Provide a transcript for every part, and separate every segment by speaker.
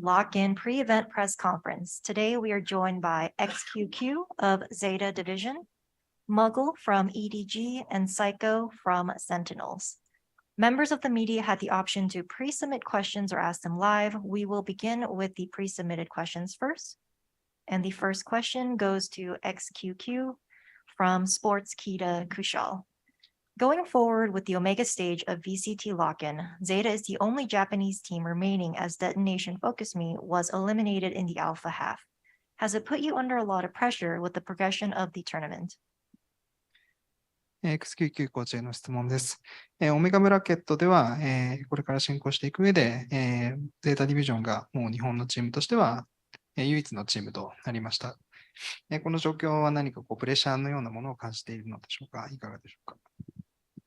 Speaker 1: Lock-In pre-event press conference. Today we are joined by XQQ of ZETA Division, Muggle from EDG, and Sykko from Sentinels. Members of the media had the option to pre-submit questions or ask them live. We will begin with the pre-submitted questions first. And the first question goes to XQQ from Sportskita Kushal. Going forward with the Omega stage of VCT Lock-In, ZETA is the only Japanese team remaining as Detonation Focus Me was eliminated in the Alpha half. Has it put you under a lot of pressure with the progression of the tournament?
Speaker 2: XQQ コーチへの質問です。オメガブラケットでは、これから進行していく上で、ゼータディビジョンがもう日本のチームとしては、唯一のチームとなりました。この状況は何かプレッシャーのようなものを感じているのでしょうか。いかがでしょうか。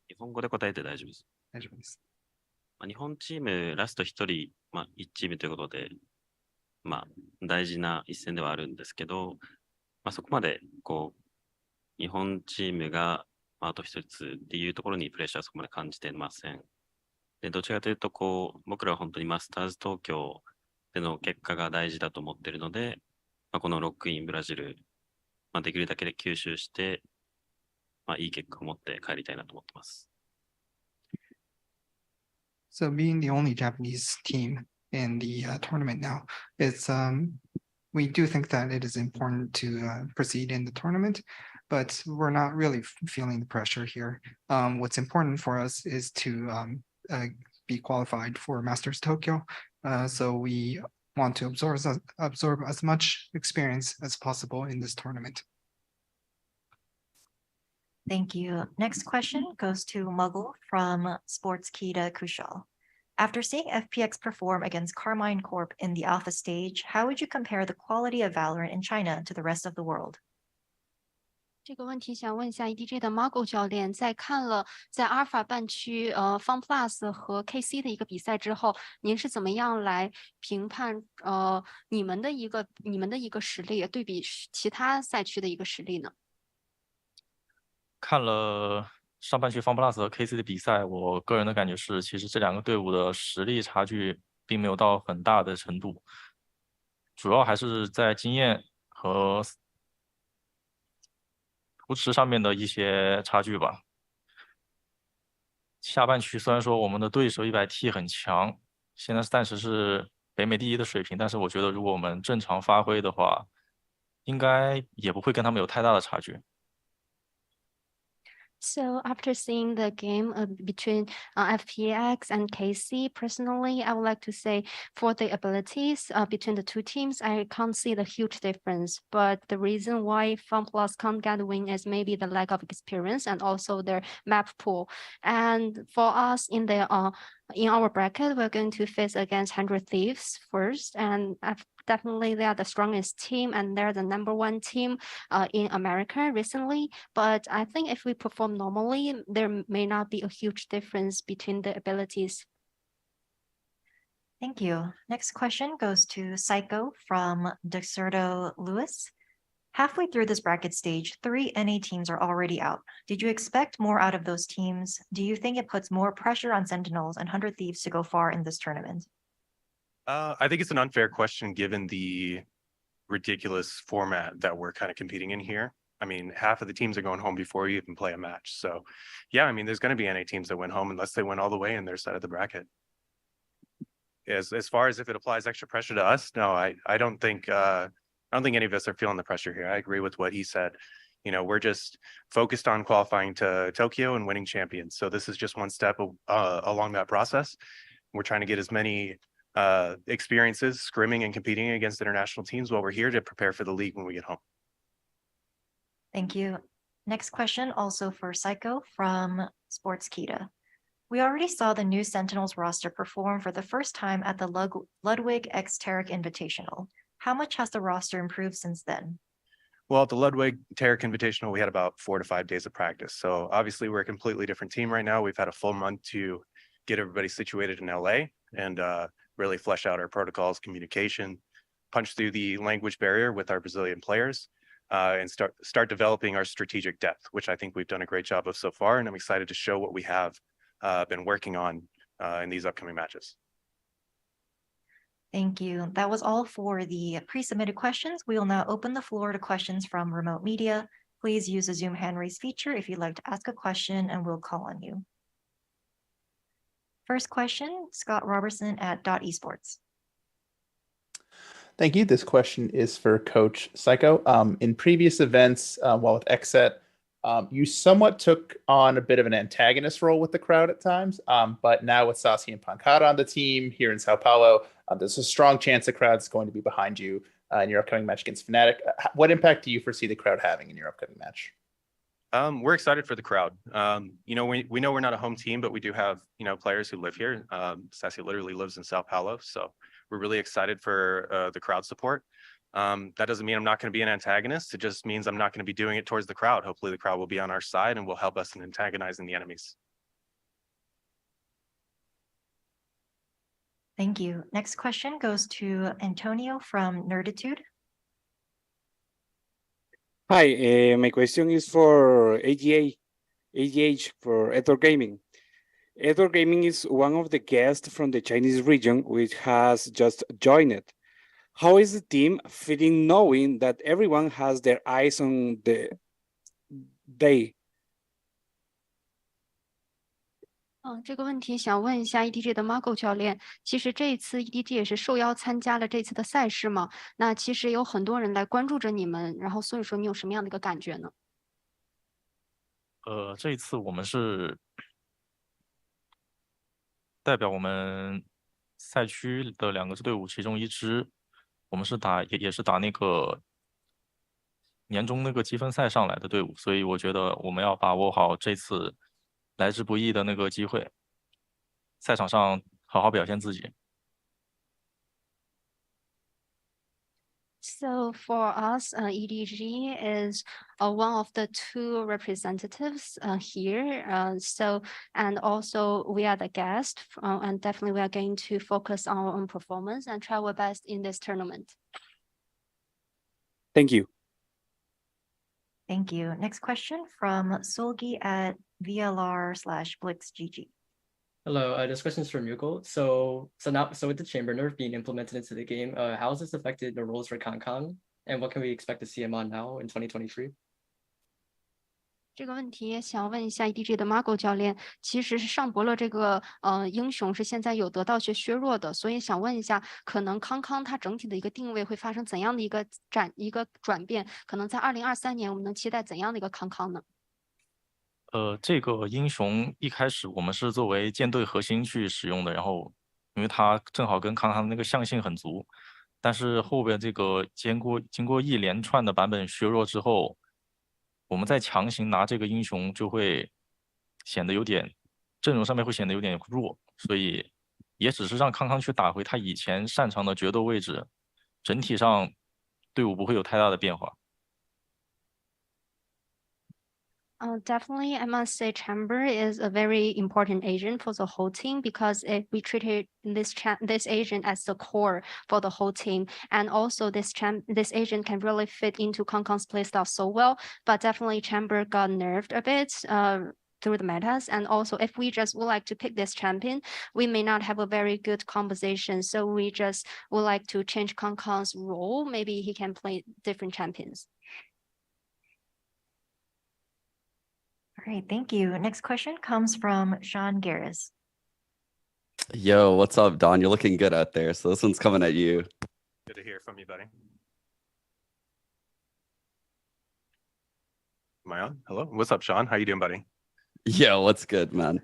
Speaker 3: 日本語で答えて大丈夫です。
Speaker 2: 大丈夫です。
Speaker 3: 日本チームラスト1人、1チームということで、大事な一戦ではあるんですけど、そこまで日本チームがあと一つっていうところにプレッシャーはそこまで感じていません。で、どちらかというと僕らは本当にマスターズ東京での結果が大事だと思っているので、このロックインブラジル、できるだけで吸収して、いい結果を持って帰りたいなと思ってます。
Speaker 2: So being the only Japanese team in the tournament now, it's we do think that it is important to proceed in the tournament, but we're not really feeling the pressure here. What's important for us is to be qualified for Masters Tokyo. So we want to absorb as much experience as possible in this tournament.
Speaker 1: Thank you. Next question goes to Muggle from Sportskita Kushal. After seeing FPX perform against Carmine Corp in the Alpha stage, how would you compare the quality of Valorant in China to the rest of the world?
Speaker 4: 这个问题想问一下 EDG 的 Muggle 教练，在看了在 Alpha 半区FUN Plus 和 KC 的一个比赛之后，您是怎么样来评判你们的一个实力对比其他赛区的一个实力呢？
Speaker 5: 看了上半区FUN Plus 和 KC 的比赛，我个人的感觉是，其实这两个队伍的实力差距并没有到很大的程度，主要还是在经验和扶持上面的一些差距吧。下半区虽然说我们的对手100T 很强，现在暂时是北美第一的水平，但是我觉得如果我们正常发挥的话，应该也不会跟他们有太大的差距。
Speaker 4: So after seeing the game between FPX and KC, personally, I would like to say for the abilities between the two teams, I can't see the huge difference. But the reason why FUN Plus can't get a win is maybe the lack of experience and also their map pool. And for us in our bracket, we're going to face against 100 Thieves first, and definitely they are the strongest team and they're the #1 team in America recently. But I think if we perform normally, there may not be a huge difference between the abilities.
Speaker 1: Thank you. Next question goes to Sykko from Dexerto Lewis. Halfway through this bracket stage, 3 NA teams are already out. Did you expect more out of those teams? Do you think it puts more pressure on Sentinels and 100 Thieves to go far in this tournament?
Speaker 6: I think it's an unfair question given the ridiculous format that we're kind of competing in here. I mean, half of the teams are going home before you even play a match. So yeah, I mean, there's going to be NA teams that went home unless they went all the way in their side of the bracket. As far as if it applies extra pressure to us, no, I don't think any of us are feeling the pressure here. I agree with what he said. You know, we're just focused on qualifying to Tokyo and winning champions. So this is just one step along that process. We're trying to get as many experiences scrimming and competing against international teams while we're here to prepare for the league when we get home.
Speaker 1: Thank you. Next question also for Sykko from Sportskita. We already saw the new Sentinels roster perform for the first time at the Ludwig X Tarek Invitational. How much has the roster improved since then?
Speaker 6: Well, at the Ludwig Tarek Invitational, we had about 4 to 5 days of practice. So obviously we're a completely different team right now. We've had a full month to get everybody situated in LA and really flesh out our protocols, communication, punch through the language barrier with our Brazilian players, and start developing our strategic depth, which I think we've done a great job of so far. And I'm excited to show what we have been working on in these upcoming matches.
Speaker 1: Thank you. That was all for the pre-submitted questions. We will now open the floor to questions from remote media. Please use the Zoom hand raise feature if you'd like to ask a question, and we'll call on you. First question, Scott Robertson at .esports.
Speaker 7: Thank you. This question is for Coach Sykko. In previous events, while with XSET, you somewhat took on a bit of an antagonist role with the crowd at times, but now with Sassi and Pancada on the team here in Sao Paulo, there's a strong chance the crowd's going to be behind you in your upcoming match against Fnatic. What impact do you foresee the crowd having in your upcoming match?
Speaker 6: We're excited for the crowd. You know, we know we're not a home team, but we do have, you know, players who live here. Sassi literally lives in Sao Paulo, so we're really excited for the crowd support. That doesn't mean I'm not going to be an antagonist. It just means I'm not going to be doing it towards the crowd. Hopefully the crowd will be on our side and will help us in antagonizing the enemies.
Speaker 1: Thank you. Next question goes to Antonio from Nerditude.
Speaker 8: Hi, my question is for AGH for Ether Gaming. Ether Gaming is one of the guests from the Chinese region, which has just joined it. How is the team feeling knowing that everyone has their eyes on they?
Speaker 4: 这个问题想问一下 EDG 的 Muggle 教练，其实这一次 EDG 也是受邀参加了这次的赛事嘛，那其实有很多人来关注着你们，然后所以说你有什么样的一个感觉呢？
Speaker 5: 这一次我们是代表我们赛区的2个队伍其中一支，我们是也是打那个年终那个积分赛上来的队伍，所以我觉得我们要把握好这次来之不易的那个机会，赛场上好好表现自己。
Speaker 4: So for us, EDG is one of the 2 representatives here. And also we are the guest, and definitely we are going to focus on our own performance and try our best in this tournament.
Speaker 8: Thank you.
Speaker 1: Thank you. Next question from Solgi at VLR/BlitzGG.
Speaker 9: Hello, this question is for Muggle. So with the chamber nerf being implemented into the game, how has this affected the rules for kiNgg, and what can we expect to see him on now in 2023?
Speaker 4: 这个问题想问一下 EDG 的 Muggle 教练，其实是上博乐这个英雄是现在有得到些削弱的，所以想问一下，可能kiNgg它整体的一个定位会发生怎样的一个转变？可能在2023年我们能期待怎样的一个kiNgg呢？
Speaker 5: 这个英雄一开始我们是作为舰队核心去使用的，然后因为它正好跟kiNgg那个象性很足，但是后边这个经过一连串的版本削弱之后，我们再强行拿这个英雄就会显得有点阵容上面会显得有点弱，所以也只是让kiNgg去打回他以前擅长的决斗位置，整体上队伍不会有太大的变化。
Speaker 4: Definitely, I must say Chamber is a very important agent for the whole team because if we treated this agent as the core for the whole team, and also this agent can really fit into kiNgg's playstyle so well. But definitely Chamber got nerfed a bit through the metas, and also if we just would like to pick this champion, we may not have a very good composition. So we just would like to change kiNgg's role. Maybe he can play different champions.
Speaker 1: All right, thank you. Next question comes from Sean Garris.
Speaker 10: Yo, what's up, Don? You're looking good out there. So this one's coming at you.
Speaker 6: Good to hear from you, buddy. Am I on? Hello. What's up, Sean? How you doing, buddy?
Speaker 10: Yo, what's good, man?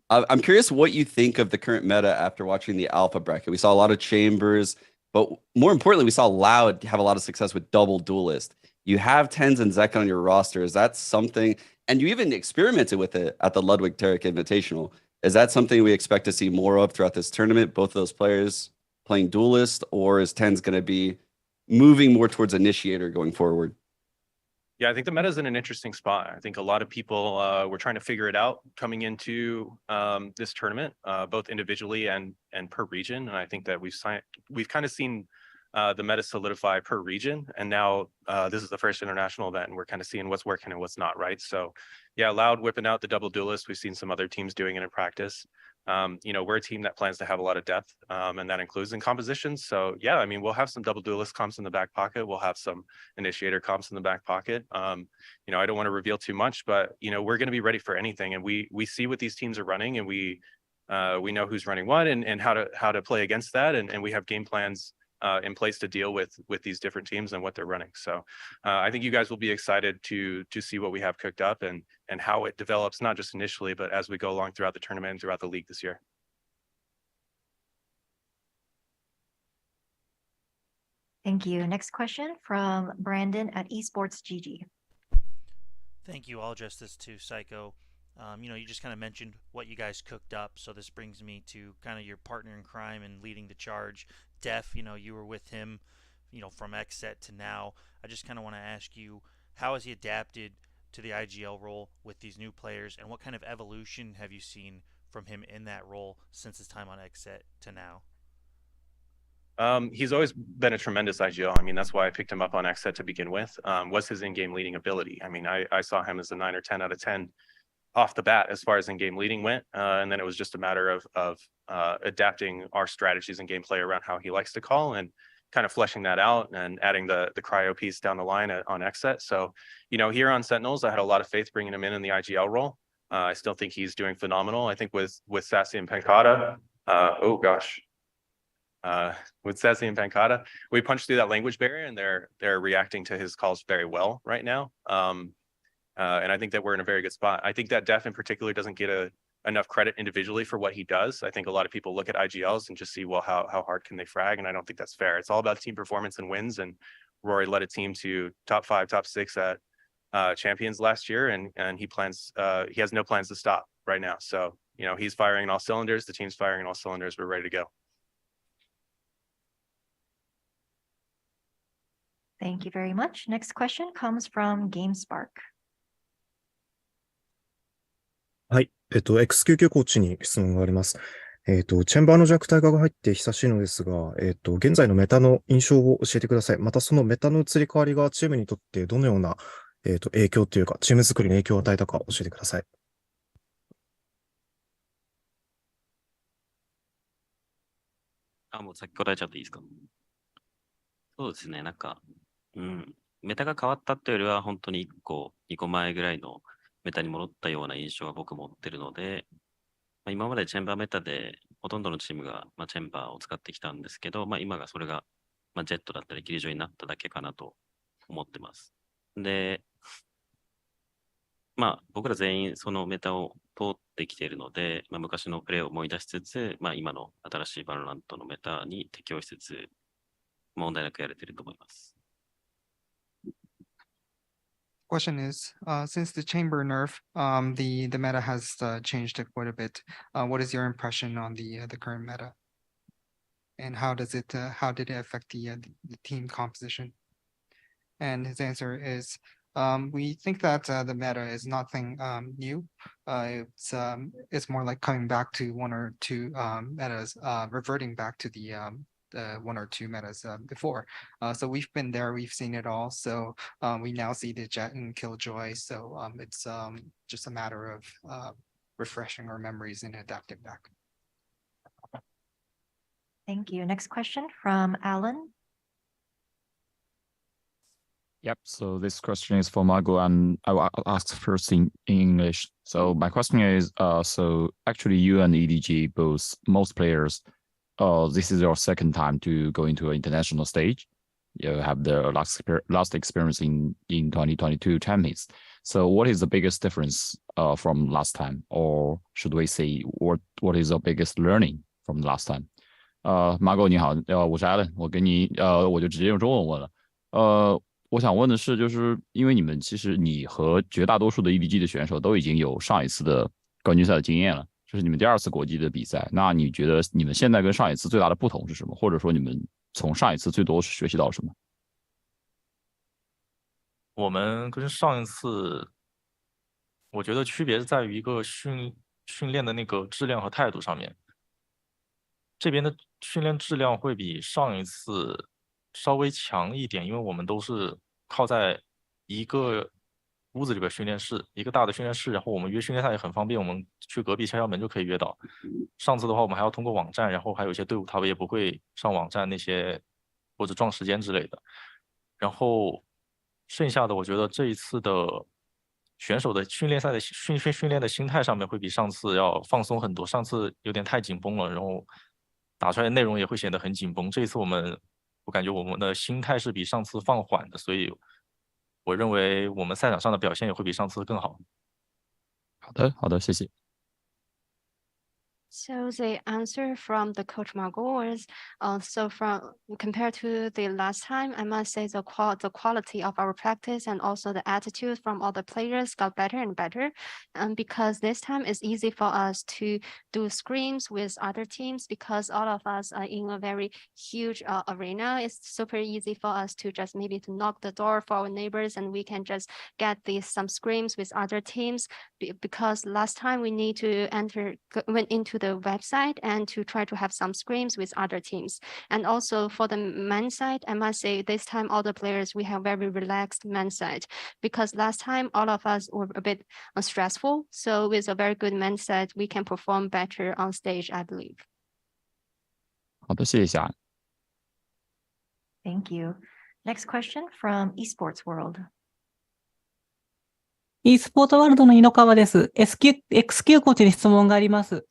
Speaker 10: I'm curious what you think of the current meta after watching the alpha bracket. We saw a lot of chambers, but more importantly, we saw Loud have a lot of success with double duelist. You have TenZ and ZETA on your roster. Is that something? And you even experimented with it at the Ludwig Tarek Invitational. Is that something we expect to see more of throughout this tournament? Both of those players playing duelist, or is TenZ going to be moving more towards initiator going forward?
Speaker 6: Yeah, I think the meta is in an interesting spot. I think a lot of people were trying to figure it out coming into this tournament, both individually and per region. And I think that we've kind of seen the meta solidify per region, and now this is the first international event, and we're kind of seeing what's working and what's not, right? So yeah, Loud whipping out the double duelist. We've seen some other teams doing it in practice. You know, we're a team that plans to have a lot of depth, and that includes in compositions. So yeah, I mean, we'll have some double duelist comps in the back pocket. We'll have some initiator comps in the back pocket. You know, I don't want to reveal too much, but you know, we're going to be ready for anything. And we see what these teams are running, and we know who's running what and how to play against that. And we have game plans in place to deal with these different teams and what they're running. So I think you guys will be excited to see what we have cooked up and how it develops, not just initially, but as we go along throughout the tournament and throughout the league this year.
Speaker 1: Thank you. Next question from Brandon at Esports GG.
Speaker 11: Thank you. I'll address this to Sykko. You know, you just kind of mentioned what you guys cooked up, so this brings me to kind of your partner in crime and leading the charge, dephh. You know, you were with him, you know, from XSET to now. I just kind of want to ask you, how has he adapted to the IGL role with these new players, and what kind of evolution have you seen from him in that role since his time on XSET to now?
Speaker 6: He's always been a tremendous IGL. I mean, that's why I picked him up on XSET to begin with, was his in-game leading ability. I mean, I saw him as a 9 or 10 out of 10 off the bat as far as in-game leading went. And then it was just a matter of adapting our strategies and gameplay around how he likes to call and kind of fleshing that out and adding the cryo piece down the line on XSET. So, you know, here on Sentinels, I had a lot of faith bringing him in the IGL role. I still think he's doing phenomenal. I think with Sassy and Pankata, with Sassy and Pankata, we punched through that language barrier, and they're reacting to his calls very well right now. And I think that we're in a very good spot. I think that dephh in particular doesn't get enough credit individually for what he does. I think a lot of people look at IGLs and just see, well, how hard can they frag? And I don't think that's fair. It's all about team performance and wins. And Rory led a team to top 5, top 6 at Champions last year, and he has no plans to stop right now. So, you know, he's firing on all cylinders. The team's firing on all cylinders. We're ready to go.
Speaker 1: Thank you very much. Next question comes from GameSpark.
Speaker 12: はい。XQQ コーチに質問があります。チェンバーの弱体化が入って久しいのですが、現在のメタの印象を教えてください。またそのメタの移り変わりがチームにとってどのような、影響というか、チーム作りに影響を与えたか教えてください。
Speaker 3: もう先答えちゃっていいですか？そうですね、なんか、メタが変わったっていうよりは、本当に1個、2個前ぐらいのメタに戻ったような印象が僕持ってるので、今までチェンバーメタでほとんどのチームが、チェンバーを使ってきたんですけど、今がそれが、ジェットだったりキリジョイになっただけかなと思ってます。で、僕ら全員そのメタを通ってきているので、昔のプレーを思い出しつつ、今の新しいバロラントのメタに適応しつつ、問題なくやれていると思います。
Speaker 2: Question is, since the chamber nerf, the meta has changed quite a bit. What is your impression on the current meta, and how did it affect the team composition? And his answer is, we think that the meta is nothing new. It's more like coming back to 1 or 2 metas, reverting back to the 1 or 2 metas before. So we've been there, we've seen it all. So we now see the Jet and Killjoy. So it's just a matter of refreshing our memories and adapting back.
Speaker 1: Thank you. Next question from Alan.
Speaker 13: Yep. So this question is for Muggle, and I will ask first in English. So my question is, so actually you and EDG, both most players, this is your second time to go into an international stage. You have the last experience in 2022 Champions. So what is the biggest difference from last time, or should we say what is the biggest learning from last time? Muggle 你好，我是 Alan， 我就直接用中文问了。我想问的是，就是因为其实你和绝大多数的 EDG 的选手都已经有上一次的冠军赛的经验了，这是你们第2次国际的比赛。那你觉得你们现在跟上一次最大的不同是什么？或者说你们从上一次最多是学习到什么？
Speaker 5: 我们跟上一次，我觉得区别是在于一个训练的那个质量和态度上面。这边的训练质量会比上一次稍微强一点，因为我们都是靠在一个屋子里边训练室，一个大的训练室，然后我们约训练赛也很方便，我们去隔壁敲敲门就可以约到。上次的话，我们还要通过网站，然后还有一些队伍他们也不会上网站那些或者撞时间之类的。然后剩下的，我觉得这一次的选手的训练赛的训练的心态上面会比上次要放松很多，上次有点太紧绷了，然后打出来的内容也会显得很紧绷。这一次我感觉我们的心态是比上次放缓的，所以我认为我们赛场上的表现也会比上次更好。
Speaker 13: 好的，好的，谢谢。
Speaker 4: So the answer from the coach Muggle was, so from compared to the last time, I must say the quality of our practice and also the attitude from all the players got better and better. Because this time it's easy for us to do scrims with other teams because all of us are in a very huge arena. It's super easy for us to just maybe to knock the door for our neighbors and we can just get some scrims with other teams because last time we need to went into the website and to try to have some scrims with other teams. And also for the men's side, I must say this time all the players, we have very relaxed men's side because last time all of us were a bit stressful. So with a very good men's side, we can perform better on stage, I believe.
Speaker 13: 好的，谢谢小安。
Speaker 1: Thank you. Next question from Esports World.
Speaker 14: e スポーツワールドの井ノ川です。XQ コーチに質問があります。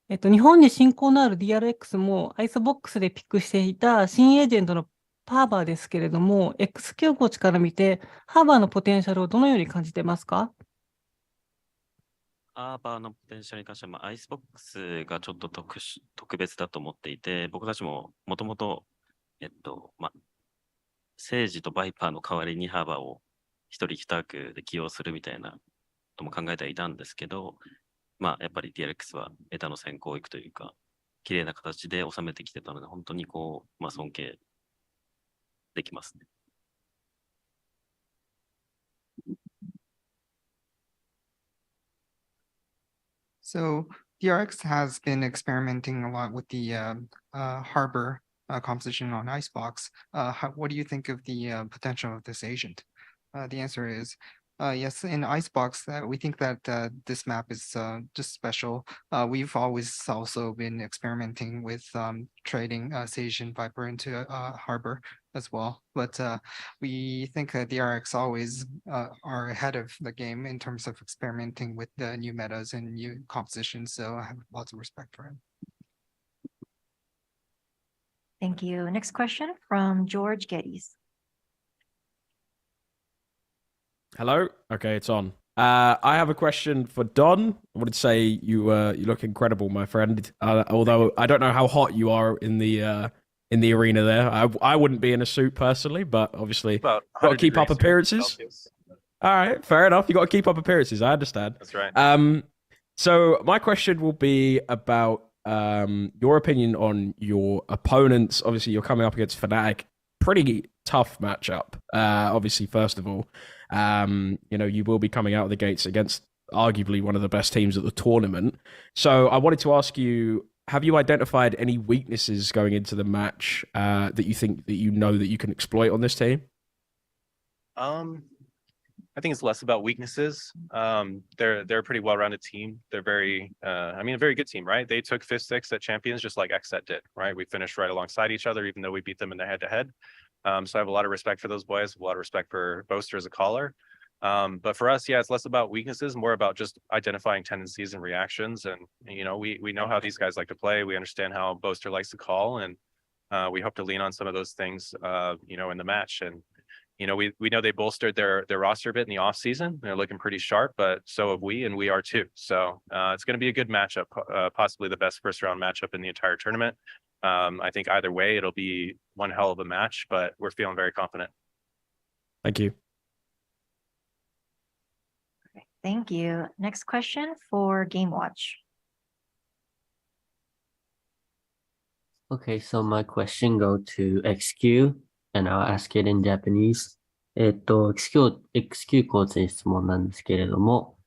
Speaker 14: 日本に親交のある DRX もアイスボックスでピックしていた新エージェントのハーバーですけれども、XQ コーチから見て、ハーバーのポテンシャルをどのように感じてますか？
Speaker 3: ハーバーのポテンシャルに関しては、アイスボックスがちょっと特別だと思っていて、僕たちももともと、セージとバイパーの代わりにハーバーを一人一枠で起用するみたいなことも考えてはいたんですけど、やっぱり DRX はエタの先行行くというか、綺麗な形で収めてきてたので、本当に尊敬できますね。
Speaker 2: So DRX has been experimenting a lot with the harbor composition on Icebox. What do you think of the potential of this agent? The answer is yes, in Icebox, we think that this map is just special. We've always also been experimenting with trading Sage and Viper into Harbor as well. But we think DRX always are ahead of the game in terms of experimenting with the new metas and new compositions. So I have lots of respect for him.
Speaker 1: Thank you. Next question from George Geddes.
Speaker 15: Hello. Okay, it's on. I have a question for Don. I wanted to say you look incredible, my friend. Although I don't know how hot you are in the arena there. I wouldn't be in a suit personally, but obviously got to keep up appearances. All right, fair enough. You got to keep up appearances. I understand.
Speaker 6: That's right.
Speaker 15: So my question will be about your opinion on your opponents. Obviously, you're coming up against Fnatic. Pretty tough matchup. Obviously, first of all, you will be coming out of the gates against arguably one of the best teams at the tournament. So I wanted to ask you, have you identified any weaknesses going into the match that you think that that you can exploit on this team?
Speaker 6: I think it's less about weaknesses. They're a pretty well-rounded team. They're a very good team, right? They took 5th, 6th at Champions just like XSET did, right? We finished right alongside each other, even though we beat them in the head-to-head. So I have a lot of respect for those boys, a lot of respect for Boaster as a caller. But for us, it's less about weaknesses, more about just identifying tendencies and reactions. And, we know how these guys like to play. We understand how Boaster likes to call. And we hope to lean on some of those things, in the match. And, we know they bolstered their roster a bit in the off season. They're looking pretty sharp, but so have we, and we are too. So it's going to be a good matchup, possibly the best first round matchup in the entire tournament. I think either way, it'll be one hell of a match, but we're feeling very confident.
Speaker 15: Thank you.
Speaker 1: Thank you. Next question for Game Watch.
Speaker 16: Okay, so my question go to XQ, and I'll ask it in Japanese. XQ コーチに質問なんですけれども、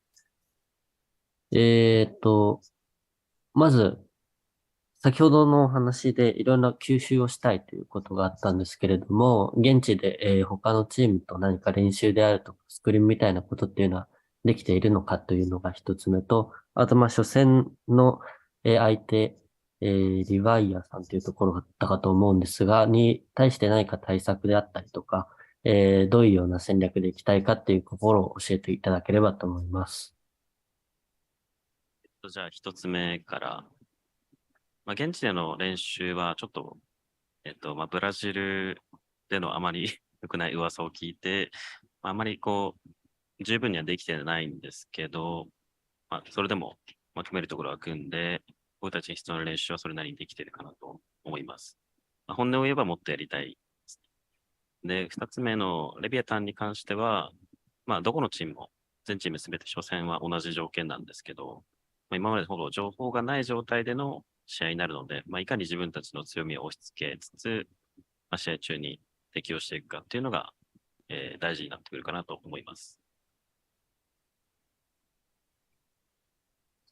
Speaker 16: まず、先ほどのお話でいろんな吸収をしたいということがあったんですけれども、現地で、他のチームと何か練習であるとか、スクリーンみたいなことっていうのはできているのかというのが一つ目と、あと初戦の、相手、リワイヤーさんというところだったかと思うんですが、に対して何か対策であったりとか、どういうような戦略でいきたいかっていうところを教えていただければと思います。
Speaker 3: じゃあ一つ目から、現地での練習はちょっと、ブラジルでのあまり良くない噂を聞いて、あまり十分にはできてないんですけど、それでも、組めるところは組んで、僕たちに必要な練習はそれなりにできてるかなと思います。本音を言えばもっとやりたいです。で、二つ目のレビアタンに関しては、どこのチームも、全チームすべて初戦は同じ条件なんですけど、今までほど情報がない状態での試合になるので、いかに自分たちの強みを押し付けつつ、試合中に適応していくかっていうのが、大事になってくるかなと思います。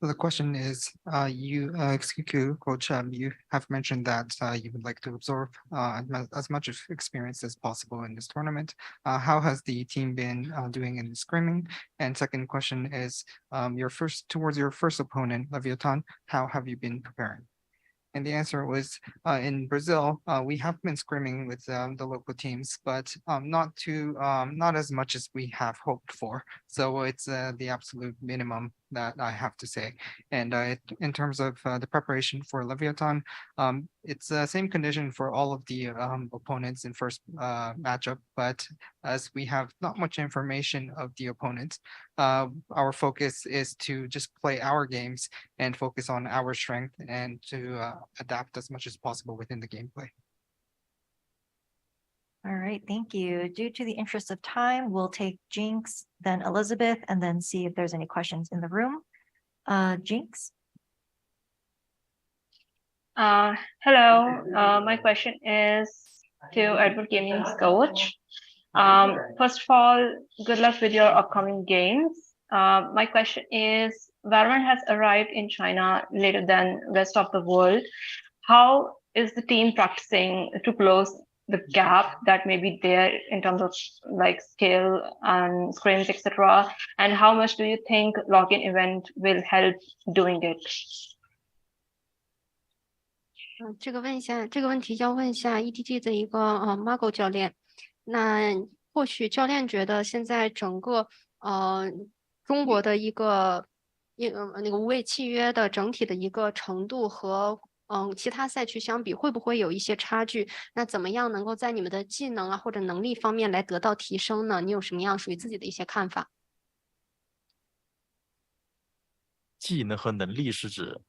Speaker 2: So the question is, XQQ coach, you have mentioned that you would like to absorb as much of experience as possible in this tournament. How has the team been doing in the scrimming? And second question is, towards your first opponent, Leviathan, how have you been preparing? And the answer was, in Brazil, we have been scrimming with the local teams, but not as much as we have hoped for. So it's the absolute minimum that I have to say. And in terms of the preparation for Leviathan, it's the same condition for all of the opponents in first matchup, but as we have not much information of the opponents, our focus is to just play our games and focus on our strength and to adapt as much as possible within the gameplay.
Speaker 1: All right, thank you. Due to the interest of time, we'll take Jinx, then Elizabeth, and then see if there's any questions in the room. Jinx?
Speaker 17: Hello, my question is to Edward Gaming's coach. First of all, good luck with your upcoming games. My question is, Valorant has arrived in China later than rest of the world. How is the team practicing to close the gap that may be there in terms of skill and scrims, etc.? And how much do you think login event will help doing it?
Speaker 4: 这个问题要问一下 EDG 的一个Muggle 教练。那或许教练觉得现在整个中国的一个那个无畏契约的整体的一个程度和其他赛区相比，会不会有一些差距？那怎么样能够在你们的技能啊或者能力方面来得到提升呢？你有什么样属于自己的一些看法？
Speaker 5: 技能和能力是指？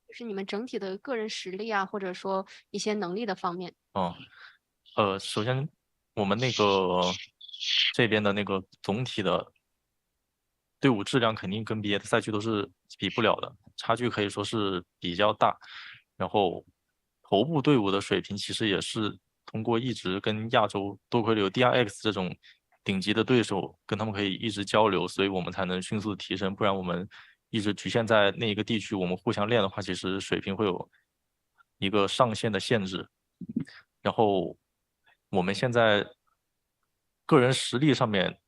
Speaker 4: 就是你们整体的个人实力啊，或者说一些能力的方面。
Speaker 5: 首先我们那个这边的那个总体的队伍质量肯定跟别的赛区都是比不了的，差距可以说是比较大。然后头部队伍的水平其实也是通过一直跟亚洲多亏了有 DRX 这种顶级的对手，跟他们可以一直交流，所以我们才能迅速提升，不然我们一直局限在那一个地区，我们互相练的话，其实水平会有一个上限的限制。然后我们现在个人实力上面，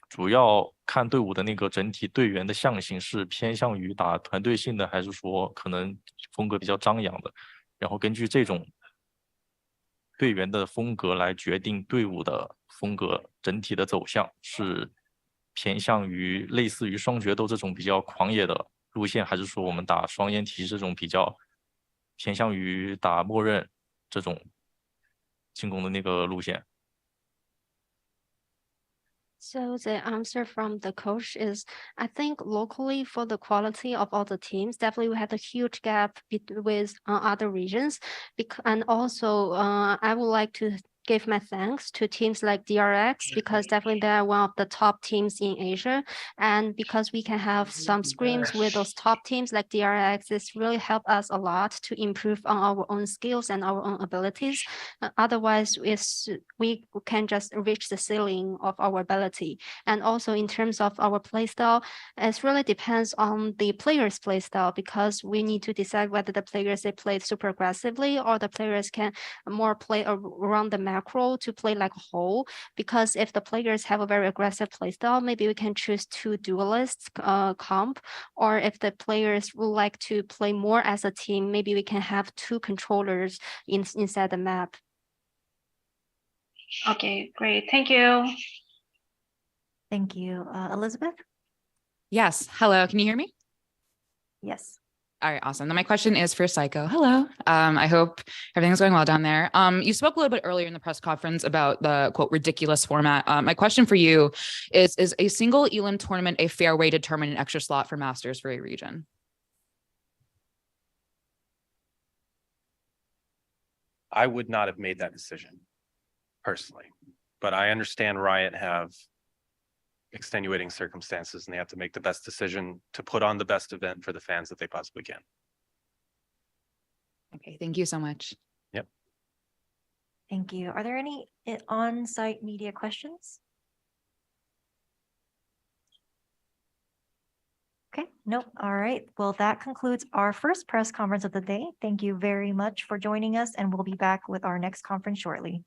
Speaker 5: 主要看队伍的那个整体队员的象性是偏向于打团队性的，还是说可能风格比较张扬的，然后根据这种队员的风格来决定队伍的风格整体的走向，是偏向于类似于双决斗这种比较狂野的路线，还是说我们打双烟体这种比较偏向于打默认这种进攻的那个路线？
Speaker 4: So the answer from the coach is, I think locally for the quality of all the teams, definitely we have a huge gap with other regions. And also I would like to give my thanks to teams like DRX, because definitely they are one of the top teams in Asia. And because we can have some scrims with those top teams like DRX, it's really helped us a lot to improve on our own skills and our own abilities. Otherwise, we can just reach the ceiling of our ability. And also in terms of our playstyle, it really depends on the player's playstyle, because we need to decide whether the players, they play super aggressively, or the players can more play around the macro to play like a whole. Because if the players have a very aggressive playstyle, maybe we can choose 2 duelists comp, or if the players would like to play more as a team, maybe we can have 2 controllers inside the map.
Speaker 17: Okay, great. Thank you.
Speaker 1: Thank you. Elizabeth?
Speaker 18: Yes. Hello. Can you hear me?
Speaker 1: Yes.
Speaker 18: All right. Awesome. Then my question is for Sykko. Hello. I hope everything's going well down there. You spoke a little bit earlier in the press conference about the quote ridiculous format. My question for you is a single Elim tournament a fair way to determine an extra slot for Masters for a region?
Speaker 6: I would not have made that decision personally, but I understand Riot have extenuating circumstances and they have to make the best decision to put on the best event for the fans that they possibly can.
Speaker 18: Okay, thank you so much.
Speaker 6: Yep.
Speaker 1: Thank you. Are there any on-site media questions? Okay, nope. All right. Well, that concludes our first press conference of the day. Thank you very much for joining us, and we'll be back with our next conference shortly.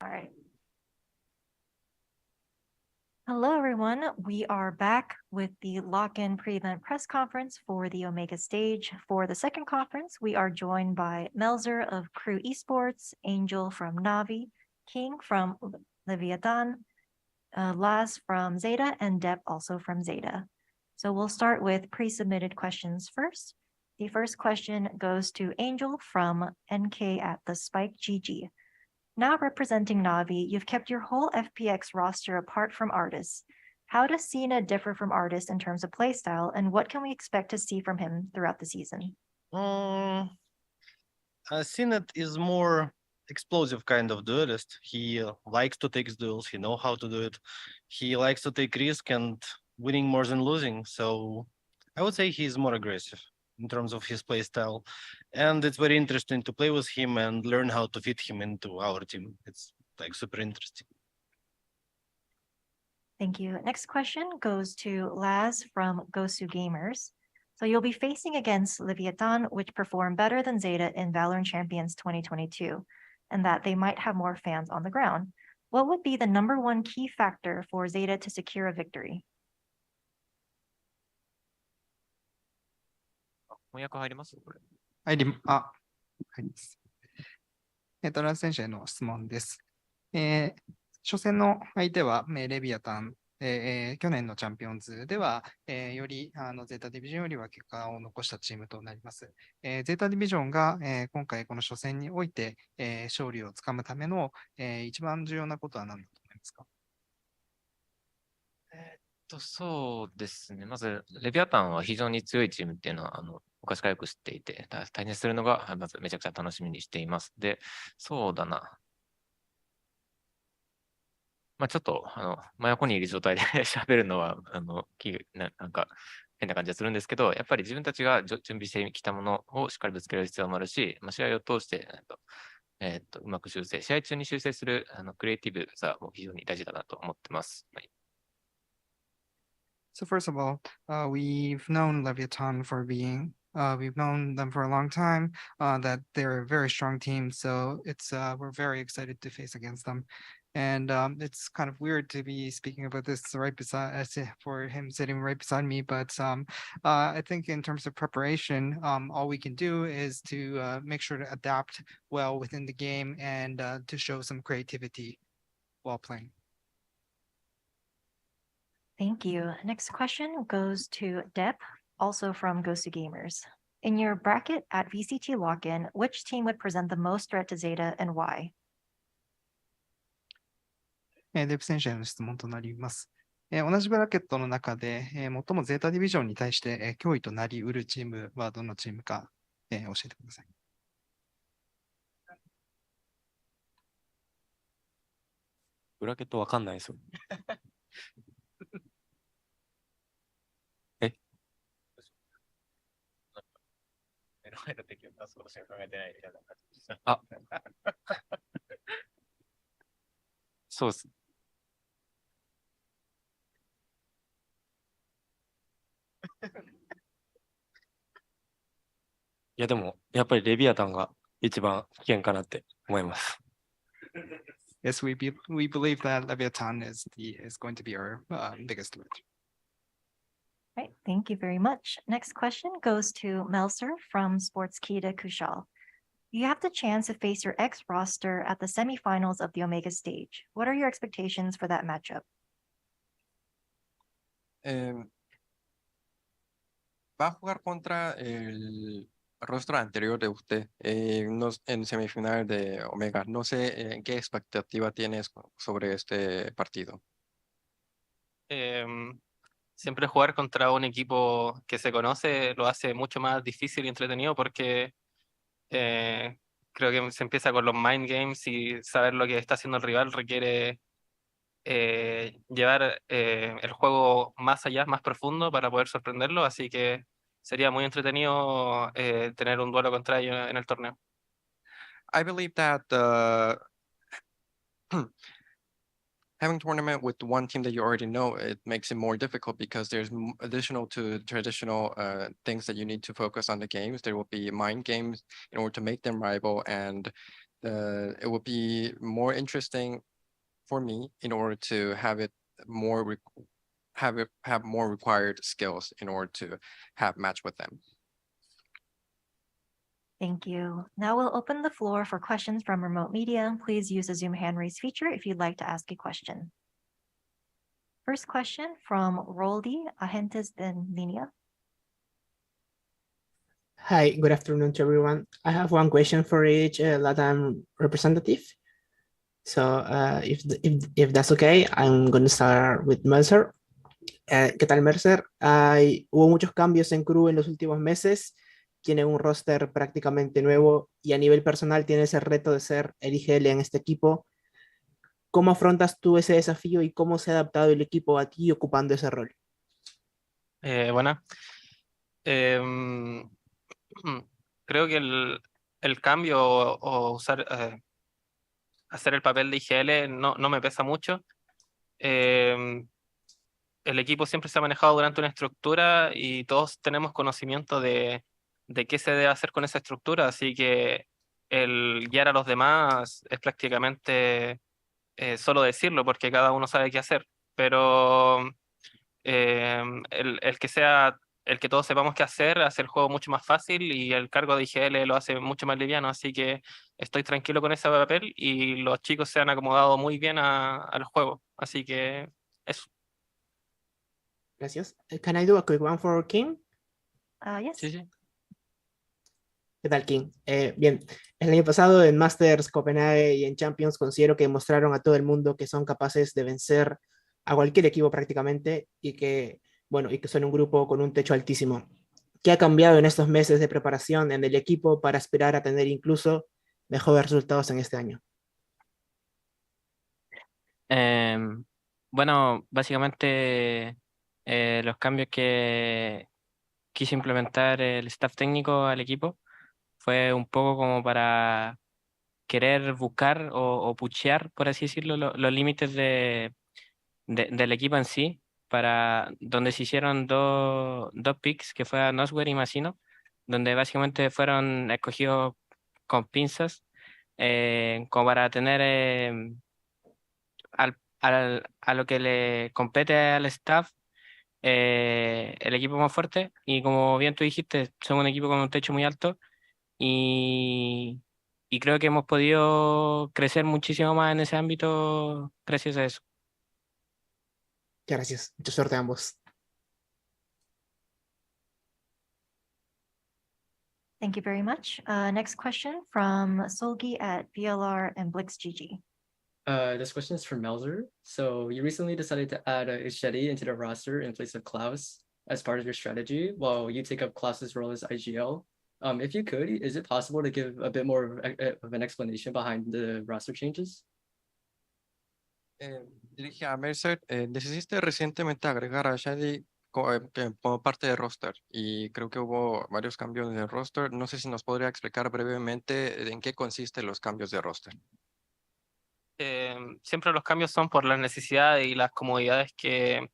Speaker 1: All right. Hello, everyone. We are back with the lock-in pre-event press conference for the Omega stage. For the second conference, we are joined by Melser of Crew Esports, Angel from NAVI, kiNgg from Leviathan, Laz from ZETA, and dephh also from ZETA. So we'll start with pre-submitted questions first. The first question goes to Angel from NK at the Spike GG. Now representing NAVI, you've kept your whole FPX roster apart from Artis. How does Cena differ from Artis in terms of playstyle, and what can we expect to see from him throughout the season?
Speaker 19: Cena is more explosive kind of duelist. He likes to take duels. He knows how to do it. He likes to take risk and winning more than losing. So I would say he's more aggressive in terms of his play style. And it's very interesting to play with him and learn how to fit him into our team. It's like super interesting.
Speaker 1: Thank you. Next question goes to Laz from Gosu Gamers. So you'll be facing against Leviathan, which performed better than ZETA in Valorant Champions 2022, and that they might have more fans on the ground. What would be the #1 key factor for ZETA to secure a victory?
Speaker 20: 翻訳入りますこれ。
Speaker 2: 入ります。ラズ選手への質問です。初戦の相手は、レビアタン、去年のチャンピオンズでは、よりゼータディビジョンよりは結果を残したチームとなります。ゼータディビジョンが、今回この初戦において、勝利をつかむための、一番重要なことは何だと思いますか？
Speaker 20: そうですね。まず、レビアタンは非常に強いチームっていうのは、昔からよく知っていて、対戦するのが、まずめちゃくちゃ楽しみにしています。で、そうだな。ちょっと、真横にいる状態で喋るのは、なんか変な感じがするんですけど、やっぱり自分たちが準備してきたものをしっかりぶつける必要もあるし、試合を通して、うまく修正、試合中に修正するクリエイティブさも非常に大事だなと思ってます。はい。
Speaker 2: So first of all, we've known Leviathan for being, we've known them for a long time, that they're a very strong team. So it's, we're very excited to face against them. And it's kind of weird to be speaking about this right beside, for him sitting right beside me. But I think in terms of preparation, all we can do is to make sure to adapt well within the game and to show some creativity while playing.
Speaker 1: Thank you. Next question goes to dephh, also from Gosu Gamers. In your bracket at VCT Lock-in, which team would present the most threat to ZETA and why?
Speaker 2: デブ選手への質問となります。同じブラケットの中で、最もゼータディビジョンに対して、脅威となりうるチームはどのチームか、教えてください。
Speaker 20: ブラケットわかんないですよ。目の前の敵を出すことしか考えてないみたいな感じでした。あそうです。いやでもやっぱりレビアタンが一番危険かなって思います。
Speaker 2: Yes, we believe that Leviathan is going to be our biggest threat.
Speaker 1: Right, thank you very much. Next question goes to Melser from Sportskita Kushal. You have the chance to face your ex-roster at the semifinals of the Omega stage. What are your expectations for that matchup?
Speaker 21: Va a jugar contra el rostro anterior de usted en semifinal de Omega. No sé qué expectativa tienes sobre este partido.
Speaker 20: Siempre jugar contra un equipo que se conoce lo hace mucho más difícil y entretenido porque creo que se empieza con los mind games y saber lo que está haciendo el rival requiere llevar el juego más allá, más profundo para poder sorprenderlo, así que sería muy entretenido tener un duelo contra ellos en el torneo.
Speaker 21: I believe that having tournament with one team that you already know, it makes it more difficult because there's additional to traditional things that you need to focus on the games. There will be mind games in order to make them rival, and it would be more interesting for me in order to have it more have more required skills in order to have match with them.
Speaker 1: Thank you. Now we'll open the floor for questions from remote media. Please use the Zoom hand raise feature if you'd like to ask a question. First question from Roldi Agentes de Línea.
Speaker 7: Hi, good afternoon to everyone. I have one question for each LATAM representative. So if that's okay, I'm going to start with Melser. ¿Qué tal, Mercer? Hubo muchos cambios en crew en los últimos meses. Tiene un roster prácticamente nuevo y a nivel personal tiene ese reto de ser el IGL en este equipo. ¿Cómo afrontas tú ese desafío y cómo se ha adaptado el equipo a ti ocupando ese rol?
Speaker 20: Bueno, creo que el cambio o usar, hacer el papel de IGL no me pesa mucho. El equipo siempre se ha manejado durante una estructura y todos tenemos conocimiento de qué se debe hacer con esa estructura, así que el guiar a los demás es prácticamente solo decirlo porque cada uno sabe qué hacer, pero el que todos sepamos qué hacer hace el juego mucho más fácil y el cargo de IGL lo hace mucho más liviano, así que estoy tranquilo con ese papel y los chicos se han acomodado muy bien al juego, así que eso.
Speaker 7: Gracias. Can I do a quick one for kiNgg?
Speaker 1: Yes.
Speaker 20: Sí.
Speaker 7: ¿Qué tal, kiNgg? Bien, el año pasado en Masters, Copenhague y en Champions considero que demostraron a todo el mundo que son capaces de vencer a cualquier equipo prácticamente y que son un grupo con un techo altísimo. ¿Qué ha cambiado en estos meses de preparación en el equipo para aspirar a tener incluso mejores resultados en este año?
Speaker 20: Bueno, básicamente los cambios que quiso implementar el staff técnico al equipo fue un poco como para querer buscar o puchear, por así decirlo, los límites del equipo en sí, para donde se hicieron dos picks, que fue a Noswer y Masino, donde básicamente fueron escogidos con pinzas, como para tener a lo que le compete al staff, el equipo más fuerte, y como bien tú dijiste, son un equipo con un techo muy alto, y creo que hemos podido crecer muchísimo más en ese ámbito gracias a eso.
Speaker 7: Muchas gracias. Mucha suerte a ambos.
Speaker 1: Thank you very much. Next question from Solgi at VLR and BlixGG.
Speaker 9: This question is from Melser. So you recently decided to add Ishedi into the roster in place of Klaus as part of your strategy, while you take up Klaus's role as IGL. If you could, is it possible to give a bit more of an explanation behind the roster changes?
Speaker 21: Dirige a Melser, decidiste recientemente agregar a Shady como parte del roster y creo que hubo varios cambios en el roster. No sé si nos podría explicar brevemente en qué consisten los cambios de roster.
Speaker 20: Siempre los cambios son por las necesidades y las comodidades que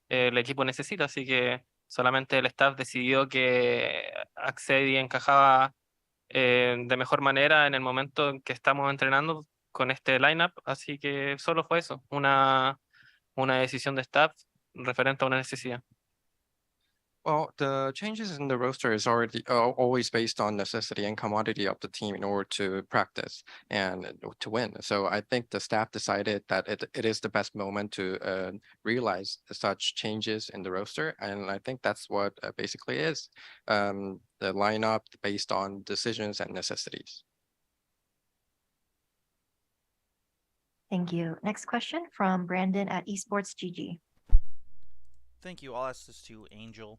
Speaker 20: el equipo necesita, así que solamente el staff decidió que Accedi encajaba de mejor manera en el momento en que estamos entrenando con este lineup, así que solo fue eso, una decisión de staff referente a una necesidad.
Speaker 21: Well, the changes in the roster is already always based on necessity and commodity of the team in order to practice and to win. So I think the staff decided that it is the best moment to realize such changes in the roster. And I think that's what basically is the lineup based on decisions and necessities.
Speaker 1: Thank you. Next question from Brandon at Esports GG.
Speaker 11: Thank you. I'll ask this to Angel.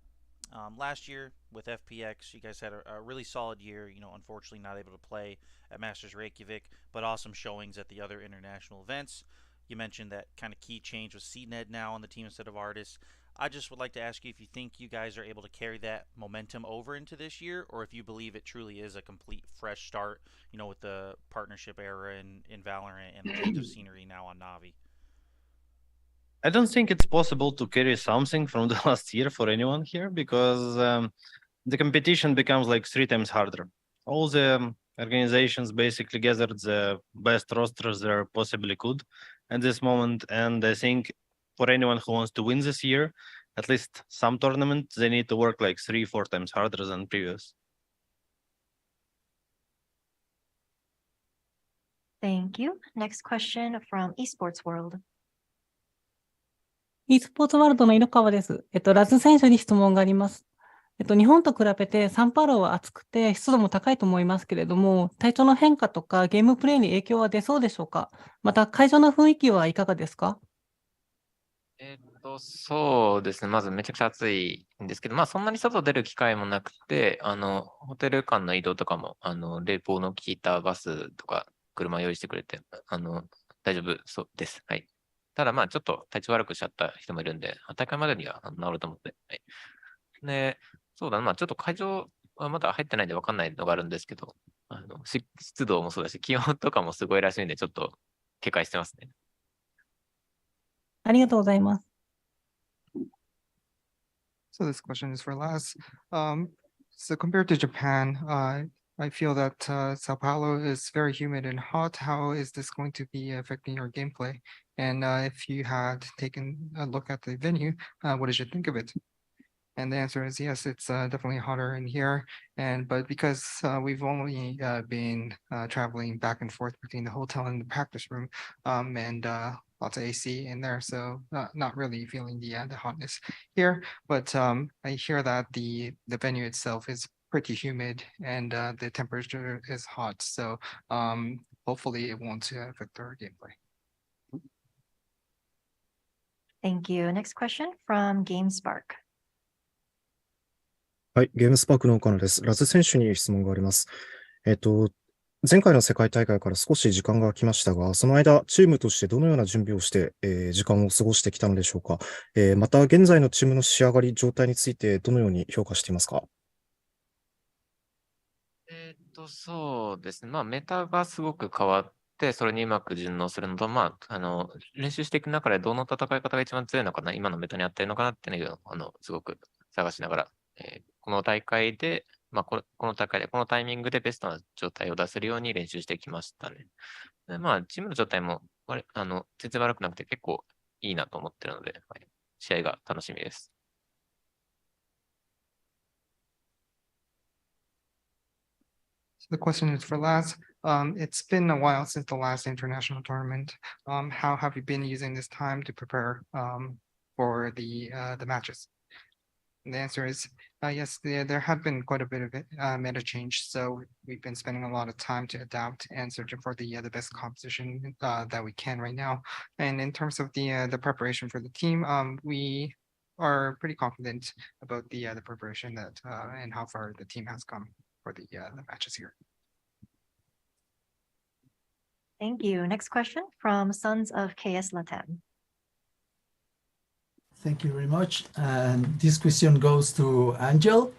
Speaker 11: Last year with FPX, you guys had a really solid year. Unfortunately not able to play at Masters Reykjavik, but awesome showings at the other international events. You mentioned that kind of key change with CNED now on the team instead of Artis. I just would like to ask you if you think you guys are able to carry that momentum over into this year, or if you believe it truly is a complete fresh start, with the partnership era in Valorant and the change of scenery now on Navi.
Speaker 19: I don't think it's possible to carry something from the last year for anyone here because the competition becomes like 3 times harder. All the organizations basically gathered the best rosters they possibly could at this moment. And I think for anyone who wants to win this year, at least some tournament, they need to work like 3-4 times harder than previous.
Speaker 1: Thank you. Next question from Esports World.
Speaker 14: e スポーツワールドの井川です。ラズ選手に質問があります。日本と比べてサンパウロは暑くて湿度も高いと思いますけれども、体調の変化とかゲームプレイに影響は出そうでしょうか？また会場の雰囲気はいかがですか？
Speaker 20: そうですね。まずめちゃくちゃ暑いんですけど、まあそんなに外出る機会もなくて、ホテル間の移動とかも、冷房の効いたバスとか車を用意してくれて、大丈夫そうです。はい。ただまあちょっと体調悪くしちゃった人もいるんで、大会までには治ると思って。はい。で、そうだな、まあちょっと会場はまだ入ってないんで分かんないのがあるんですけど、湿度もそうだし、気温とかもすごいらしいんで、ちょっと警戒してますね。
Speaker 14: ありがとうございます。
Speaker 2: So this question is for Laz. So compared to Japan, I feel that Sao Paulo is very humid and hot. How is this going to be affecting your gameplay? And if you had taken a look at the venue, what did you think of it? And the answer is yes, it's definitely hotter in here. But because we've only been traveling back and forth between the hotel and the practice room, and lots of AC in there, so not really feeling the hotness here. But I hear that the venue itself is pretty humid and the temperature is hot. So hopefully it won't affect our gameplay.
Speaker 1: Thank you. Next question from GameSpark.
Speaker 12: はい、ゲームスパークの岡野です。ラズ選手に質問があります。前回の世界大会から少し時間が空きましたが、その間、チームとしてどのような準備をして、時間を過ごしてきたのでしょうか。また、現在のチームの仕上がり、状態についてどのように評価していますか？
Speaker 20: そうですね。まあ、メタがすごく変わって、それにうまく順応するのと、まあ、練習していく中でどの戦い方が一番強いのかな、今のメタに合ってるのかなっていうのを、すごく探しながら、この大会で、まあ、この大会で、このタイミングでベストな状態を出せるように練習してきましたね。でまあ、チームの状態も全然悪くなくて結構いいなと思ってるので、はい、試合が楽しみです。
Speaker 2: The question is for Laz. It's been a while since the last international tournament. How have you been using this time to prepare for the matches? And the answer is yes, there have been quite a bit of meta change. So we've been spending a lot of time to adapt and searching for the best composition that we can right now. And in terms of the preparation for the team, we are pretty confident about the preparation that and how far the team has come for the matches here.
Speaker 1: Thank you. Next question from Sons of KS Latam.
Speaker 8: Thank you very much. And this question goes to Angel.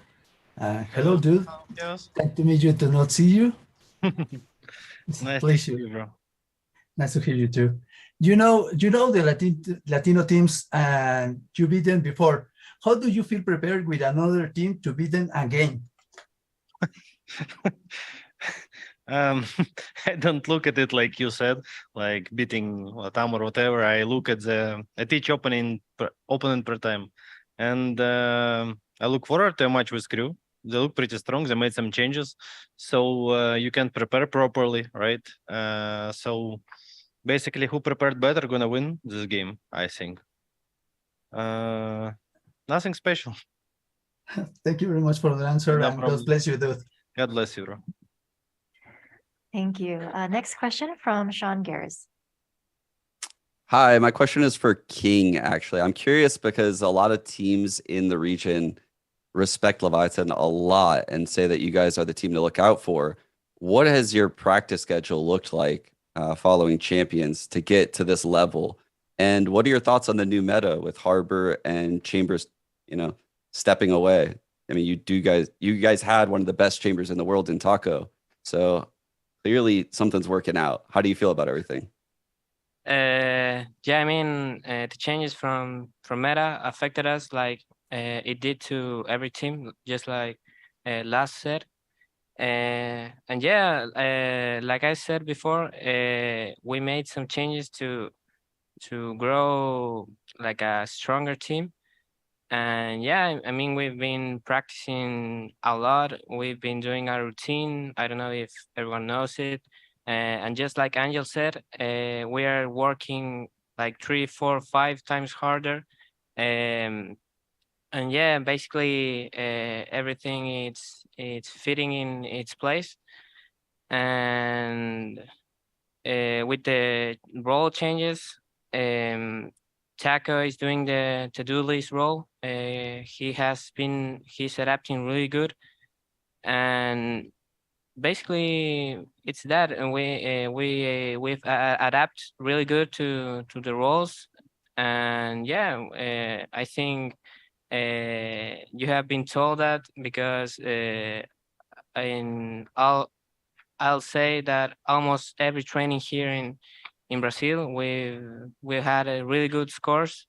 Speaker 8: Hello, dude.
Speaker 19: Yes.
Speaker 8: Nice to meet you, to not see you. It's a
Speaker 19: Nice to
Speaker 8: pleasure.
Speaker 19: see you, bro.
Speaker 8: Nice to hear you too. You know the Latino teams, and you beat them before. How do you feel prepared with another team to beat them again?
Speaker 19: I don't look at it like you said, like beating Latam or whatever. I look at each opponent per time, and I look forward to a match with Crew. They look pretty strong. They made some changes, so you can prepare properly, right? So basically, who prepared better gonna win this game, I think. Nothing special.
Speaker 8: Thank you very much for the answer,
Speaker 19: No
Speaker 8: and
Speaker 19: problem.
Speaker 8: God bless you, dude.
Speaker 19: God bless you, bro.
Speaker 1: Thank you. Next question from Sean Garris.
Speaker 10: Hi, my question is for kiNgg, actually. I'm curious because a lot of teams in the region respect Leviathan a lot and say that you guys are the team to look out for. What has your practice schedule looked like following champions to get to this level? And what are your thoughts on the new meta with Harbor and Chambers, stepping away? I mean, you guys had one of the best chambers in the world in Taco. So clearly something's working out. How do you feel about everything?
Speaker 22: Yeah, I mean, the changes from meta affected us like it did to every team, just like Laz said. And yeah, like I said before, we made some changes to grow like a stronger team. And yeah, I mean, we've been practicing a lot. We've been doing our routine. I don't know if everyone knows it. And just like Angel said, we are working like 3, 4, 5 times harder. And yeah, basically everything it's fitting in its place. And with the role changes, Taco is doing the to-do list role. He's adapting really good, and basically it's that, and we've adapt really good to the roles, and yeah, I think you have been told that because I'll say that almost every training here in Brazil, we had a really good scores.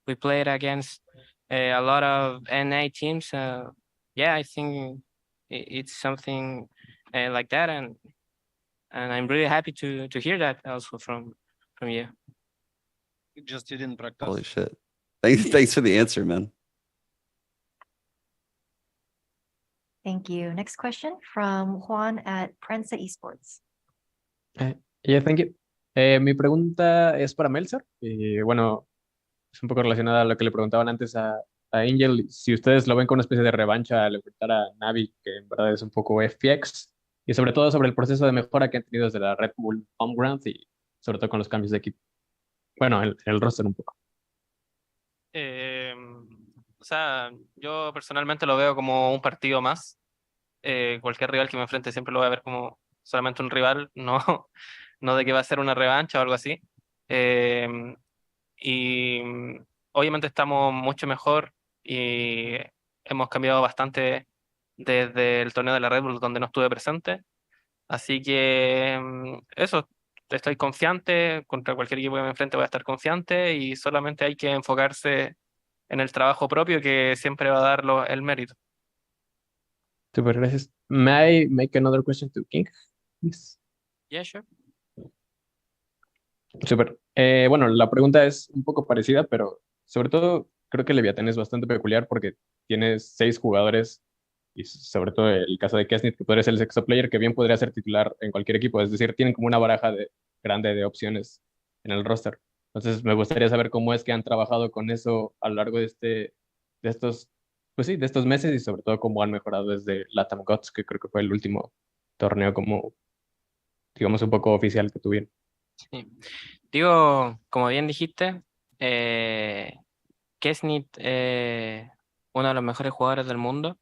Speaker 22: We played against a lot of NA teams. Yeah, I think it's something like that, and I'm really happy to hear that also from you.
Speaker 19: Just didn't practice.
Speaker 10: Holy shit. Thanks for the answer, man.
Speaker 1: Thank you. Next question from Juan at Prensa Esports.
Speaker 13: Yeah, thank you. Mi pregunta es para Melser. Bueno, es un poco relacionada a lo que le preguntaban antes a Angel. Si ustedes lo ven como una especie de revancha al enfrentar a Navi, que en verdad es un poco FPX, y sobre todo sobre el proceso de mejora que han tenido desde la Red Bull Homeground y sobre todo con los cambios de equipo. Bueno, el roster un poco.
Speaker 3: O sea, yo personalmente lo veo como un partido más. Cualquier rival que me enfrente siempre lo voy a ver como solamente un rival, no, no de que va a ser una revancha o algo así. Y obviamente estamos mucho mejor y hemos cambiado bastante desde el torneo de la Red Bull donde no estuve presente. Así que eso, estoy confiante, contra cualquier equipo que me enfrente voy a estar confiante y solamente hay que enfocarse en el trabajo propio que siempre va a dar el mérito.
Speaker 13: Super, gracias. May I make another question to kiNgg, please?
Speaker 3: Yeah, sure.
Speaker 13: Super. Bueno, la pregunta es un poco parecida, pero sobre todo creo que Leviatán es bastante peculiar porque tiene 6 jugadores y sobre todo el caso de kiNgg, que podría ser el sexto player, que bien podría ser titular en cualquier equipo. Es decir, tienen como una baraja grande de opciones en el roster. Entonces, me gustaría saber cómo es que han trabajado con eso a lo largo de estos, pues sí, de estos meses y sobre todo cómo han mejorado desde LATAM GOTS, que creo que fue el último torneo como, digamos, un poco oficial que tuvieron.
Speaker 22: Sí. Digo, como bien dijiste, kiNgg, uno de los mejores jugadores del mundo.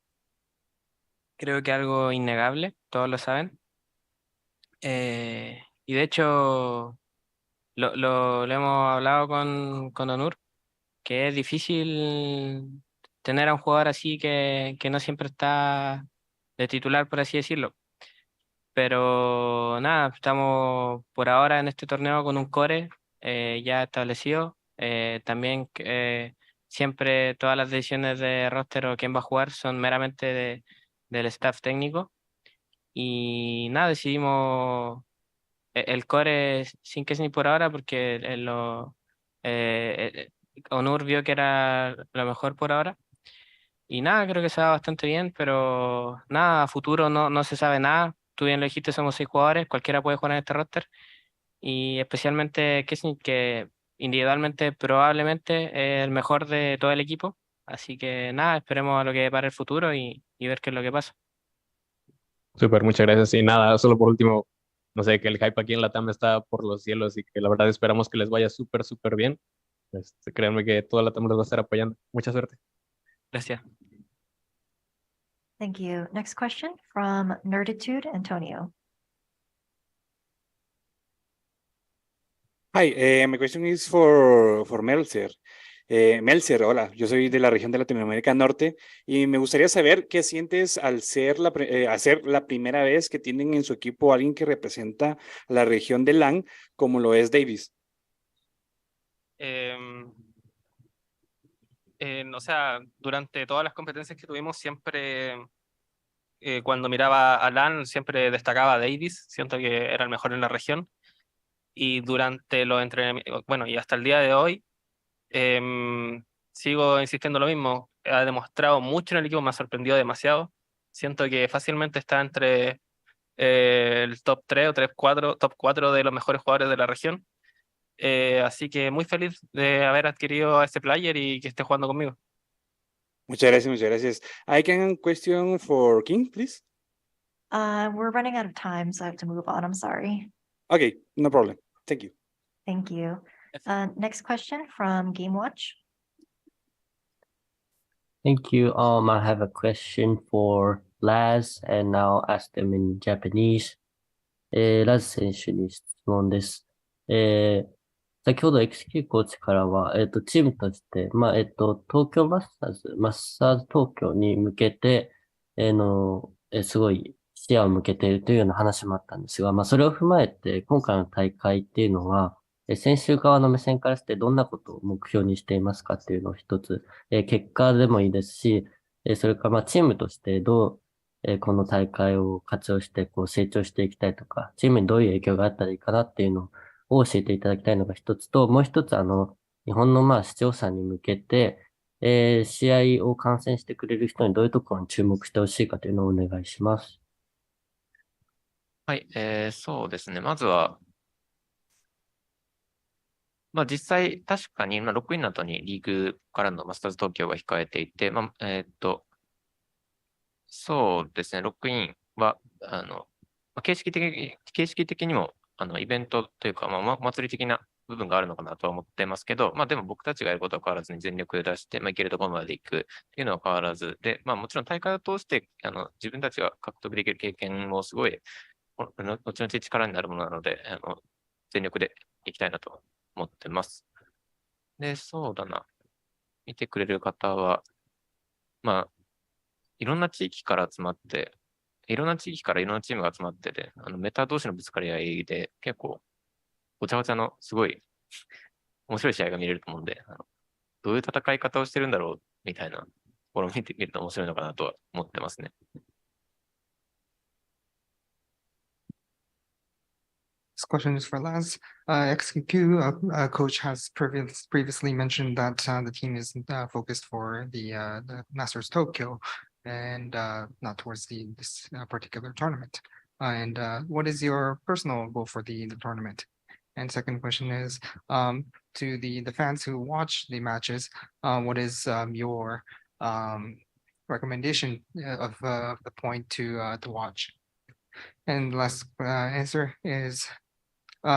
Speaker 22: Creo que algo innegable, todos lo saben. Y de hecho, lo hemos hablado con Onur, que es difícil tener a un jugador así que no siempre está de titular, por así decirlo. Pero nada, estamos por ahora en este torneo con un core ya establecido. También siempre todas las decisiones de roster o quién va a jugar son meramente del staff técnico. Y nada, decidimos el core sin kiNgg por ahora porque Onur vio que era lo mejor por ahora. Y nada, creo que se va bastante bien, pero nada, a futuro no se sabe nada. Tú bien lo dijiste, somos 6 jugadores, cualquiera puede jugar en este roster. Y especialmente kiNgg, que individualmente probablemente es el mejor de todo el equipo. Así que nada, esperemos a lo que para el futuro y ver qué es lo que pasa.
Speaker 13: Súper, muchas gracias. Y nada, solo por último, no sé, que el hype aquí en LATAM está por los cielos y que la verdad esperamos que les vaya súper, súper bien. Créanme que toda LATAM los va a estar apoyando. Mucha suerte.
Speaker 22: Gracias.
Speaker 1: Thank you. Next question from Nerditude, Antonio.
Speaker 15: Hi, my question is for Melser. Melser, hola, yo soy de la región de Latinoamérica Norte y me gustaría saber qué sientes al ser hacer la primera vez que tienen en su equipo a alguien que representa la región de LAN, como lo es Davis.
Speaker 3: O sea, durante todas las competencias que tuvimos siempre
Speaker 22: cuando miraba a LAN siempre destacaba a Davis, siento que era el mejor en la región. Y durante los entrenamientos, bueno, y hasta el día de hoy, sigo insistiendo lo mismo. Ha demostrado mucho en el equipo, me ha sorprendido demasiado. Siento que fácilmente está entre el top 3 o top 4 de los mejores jugadores de la región. Así que muy feliz de haber adquirido a este player y que esté jugando conmigo.
Speaker 15: Muchas gracias, muchas gracias. I can question for kiNgg, please.
Speaker 1: We're running out of time, so I have to move on. I'm sorry.
Speaker 15: Okay, no problem. Thank you.
Speaker 1: Thank you. Next question from GameWatch.
Speaker 5: Thank you. I have a question for Laz, and I'll ask them in Japanese. ラズ選手に質問です。先ほど XQ コーチからは、チームとして、東京マスターズ東京に向けて、すごい視野を向けているというような話もあったんですが、それを踏まえて、今回の大会っていうのは、選手側の目線からしてどんなことを目標にしていますかっていうのを一つ、結果でもいいですし、それからチームとしてどう、この大会を活用してこう成長していきたいとか、チームにどういう影響があったらいいかなっていうのを教えていただきたいのが一つと、もう一つ日本の視聴者に向けて、試合を観戦してくれる人にどういうところに注目してほしいかというのをお願いします。
Speaker 20: はい、そうですね。まずは、実際、確かに、ロックインの後にリーグからのマスターズ東京が控えていて、そうですね、ロックインは、形式的にも、イベントというか、祭り的な部分があるのかなとは思ってますけど、でも僕たちがやることは変わらずに全力で出して、いけるところまで行くっていうのは変わらずで、もちろん大会を通して、自分たちが獲得できる経験もすごい、後々力になるものなので、全力でいきたいなと思ってます。で、そうだな。見てくれる方は、いろんな地域から集まって、いろんな地域からいろんなチームが集まってて、メタ同士のぶつかり合いで、結構、ごちゃごちゃのすごい面白い試合が見れると思うんで、どういう戦い方をしてるんだろうみたいなところを見てみると面白いのかなとは思ってますね。
Speaker 2: This question is for Laz. XQQ coach has previously mentioned that the team is focused for the Masters Tokyo and not towards this particular tournament. And what is your personal goal for the tournament? And second question is to the fans who watch the matches, what is your recommendation of the point to watch? And last answer is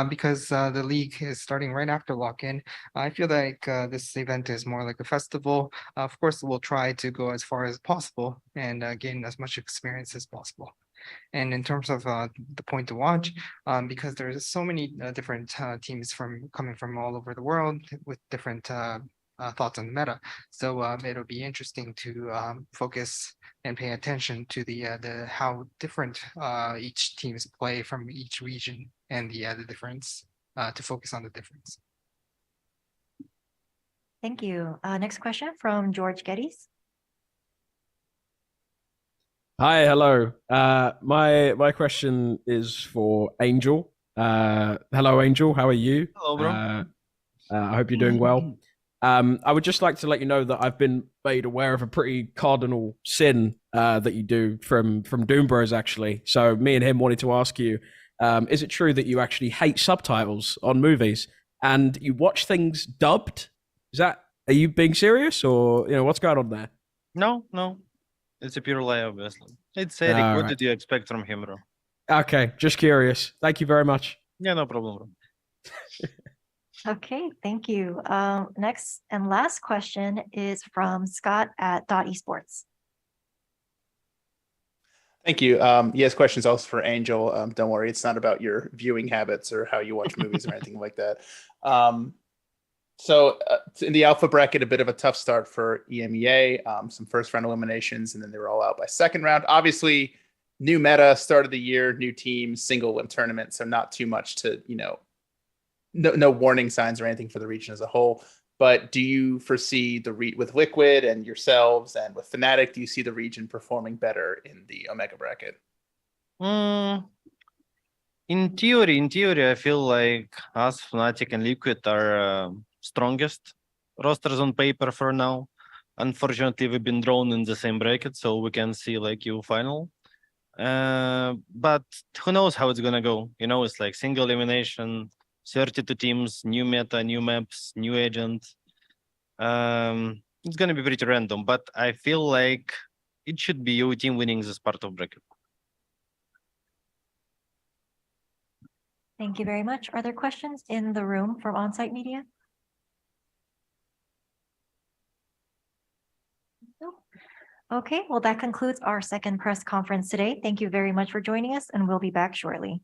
Speaker 2: because the league is starting right after lock-in, I feel like this event is more like a festival. Of course, we'll try to go as far as possible and gain as much experience as possible. And in terms of the point to watch, because there's so many different teams coming from all over the world with different thoughts on meta. So it'll be interesting to focus and pay attention to the how different each teams play from each region and the difference to focus on the difference.
Speaker 1: Thank you. Next question from George Geddes.
Speaker 16: Hi, hello. My question is for Angel. Hello, Angel. How are you?
Speaker 19: Hello, bro.
Speaker 16: I hope you're doing well. I would just like to let you know that I've been made aware of a pretty cardinal sin that you do from Doom Bros, actually. So me and him wanted to ask you, is it true that you actually hate subtitles on movies and you watch things dubbed? Are you being serious, or what's going on there?
Speaker 19: No. It's a pure lie, obviously. It's Eric. What
Speaker 16: Right.
Speaker 19: did you expect from him, bro?
Speaker 16: Okay, just curious. Thank you very much.
Speaker 19: Yeah, no problem, bro.
Speaker 1: Okay, thank you. Next and last question is from Scott at .esports.
Speaker 23: Thank you. Yes, questions also for Angel. Don't worry, it's not about your viewing habits or how you watch movies or anything like that. So in the alpha bracket, a bit of a tough start for EMEA, some first round eliminations, and then they were all out by second round. Obviously, new meta, start of the year, new team, single win tournament. So not too much to, no warning signs or anything for the region as a whole. But do you foresee with Liquid and yourselves and with Fnatic, do you see the region performing better in the Omega bracket?
Speaker 19: In theory, I feel like us, Fnatic and Liquid are strongest rosters on paper for now. Unfortunately, we've been drawn in the same bracket, so we can see like EU final. But who knows how it's gonna go? You know, it's like single elimination, 32 teams, new meta, new maps, new agent. It's gonna be pretty random, but I feel like it should be EU team winning this part of bracket.
Speaker 1: Thank you very much. Are there questions in the room from on-site media? No. Okay, well, that concludes our second press conference today. Thank you very much for joining us, and we'll be back shortly.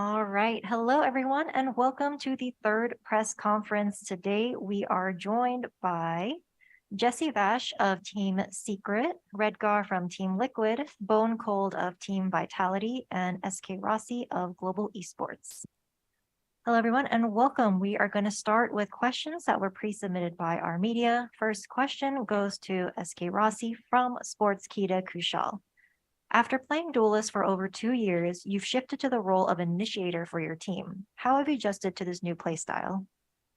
Speaker 1: All right. Hello, everyone, and welcome to the third press conference. Today, we are joined by Jesse Vash of Team Secret, Redgaar from Team Liquid, BONECOLD of Team Vitality, and SkRossi of Global Esports. Hello, everyone, and welcome. We are going to start with questions that were pre-submitted by our media. First question goes to SkRossi from Sportskita Kushal. After playing Duelist for over 2 years, you've shifted to the role of initiator for your team. How have you adjusted to this new playstyle?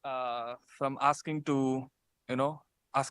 Speaker 4: From asking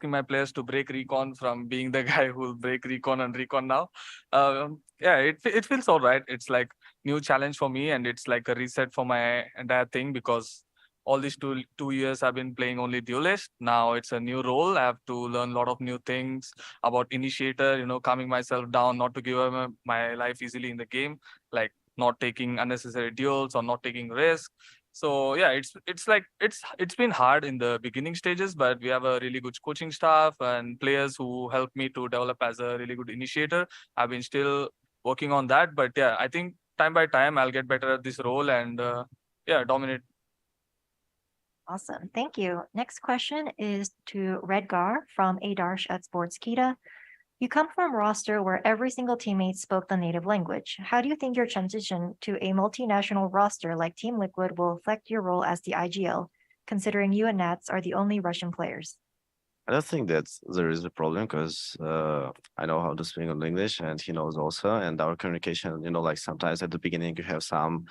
Speaker 4: my players to break recon, from being the guy who will break recon and recon now. Yeah, it feels all right. It's like new challenge for me, and it's like a reset for my entire thing, because all these two years I've been playing only Duelist. Now it's a new role. I have to learn a lot of new things about initiator, calming myself down, not to give up my life easily in the game, like not taking unnecessary duels or not taking risks. So yeah, it's been hard in the beginning stages, but we have a really good coaching staff and players who help me to develop as a really good initiator. I've been still working on that, but yeah, I think time by time I'll get better at this role and dominate.
Speaker 1: Awesome. Thank you. Next question is to Redgaar from Adarsh at Sportskita. You come from a roster where every single teammate spoke the native language. How do you think your transition to a multinational roster like Team Liquid will affect your role as the IGL, considering you and Nats are the only Russian players?
Speaker 3: I don't think that there is a problem, because I know how to speak in English and he knows also. And our communication, like sometimes at the beginning you have some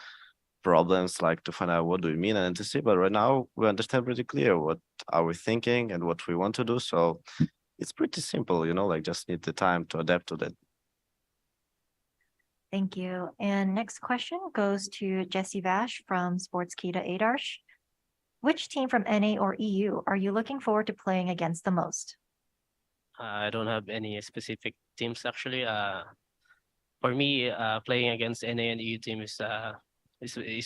Speaker 3: problems, like to find out what do we mean and to see. But right now we understand pretty clear what are we thinking and what we want to do. So it's pretty simple, like just need the time to adapt to that.
Speaker 1: Thank you. And next question goes to Jesse Vash from Sportskita Adarsh. Which team from NA or EU are you looking forward to playing against the most?
Speaker 17: I don't have any specific teams actually. For me, playing against NA and EU team is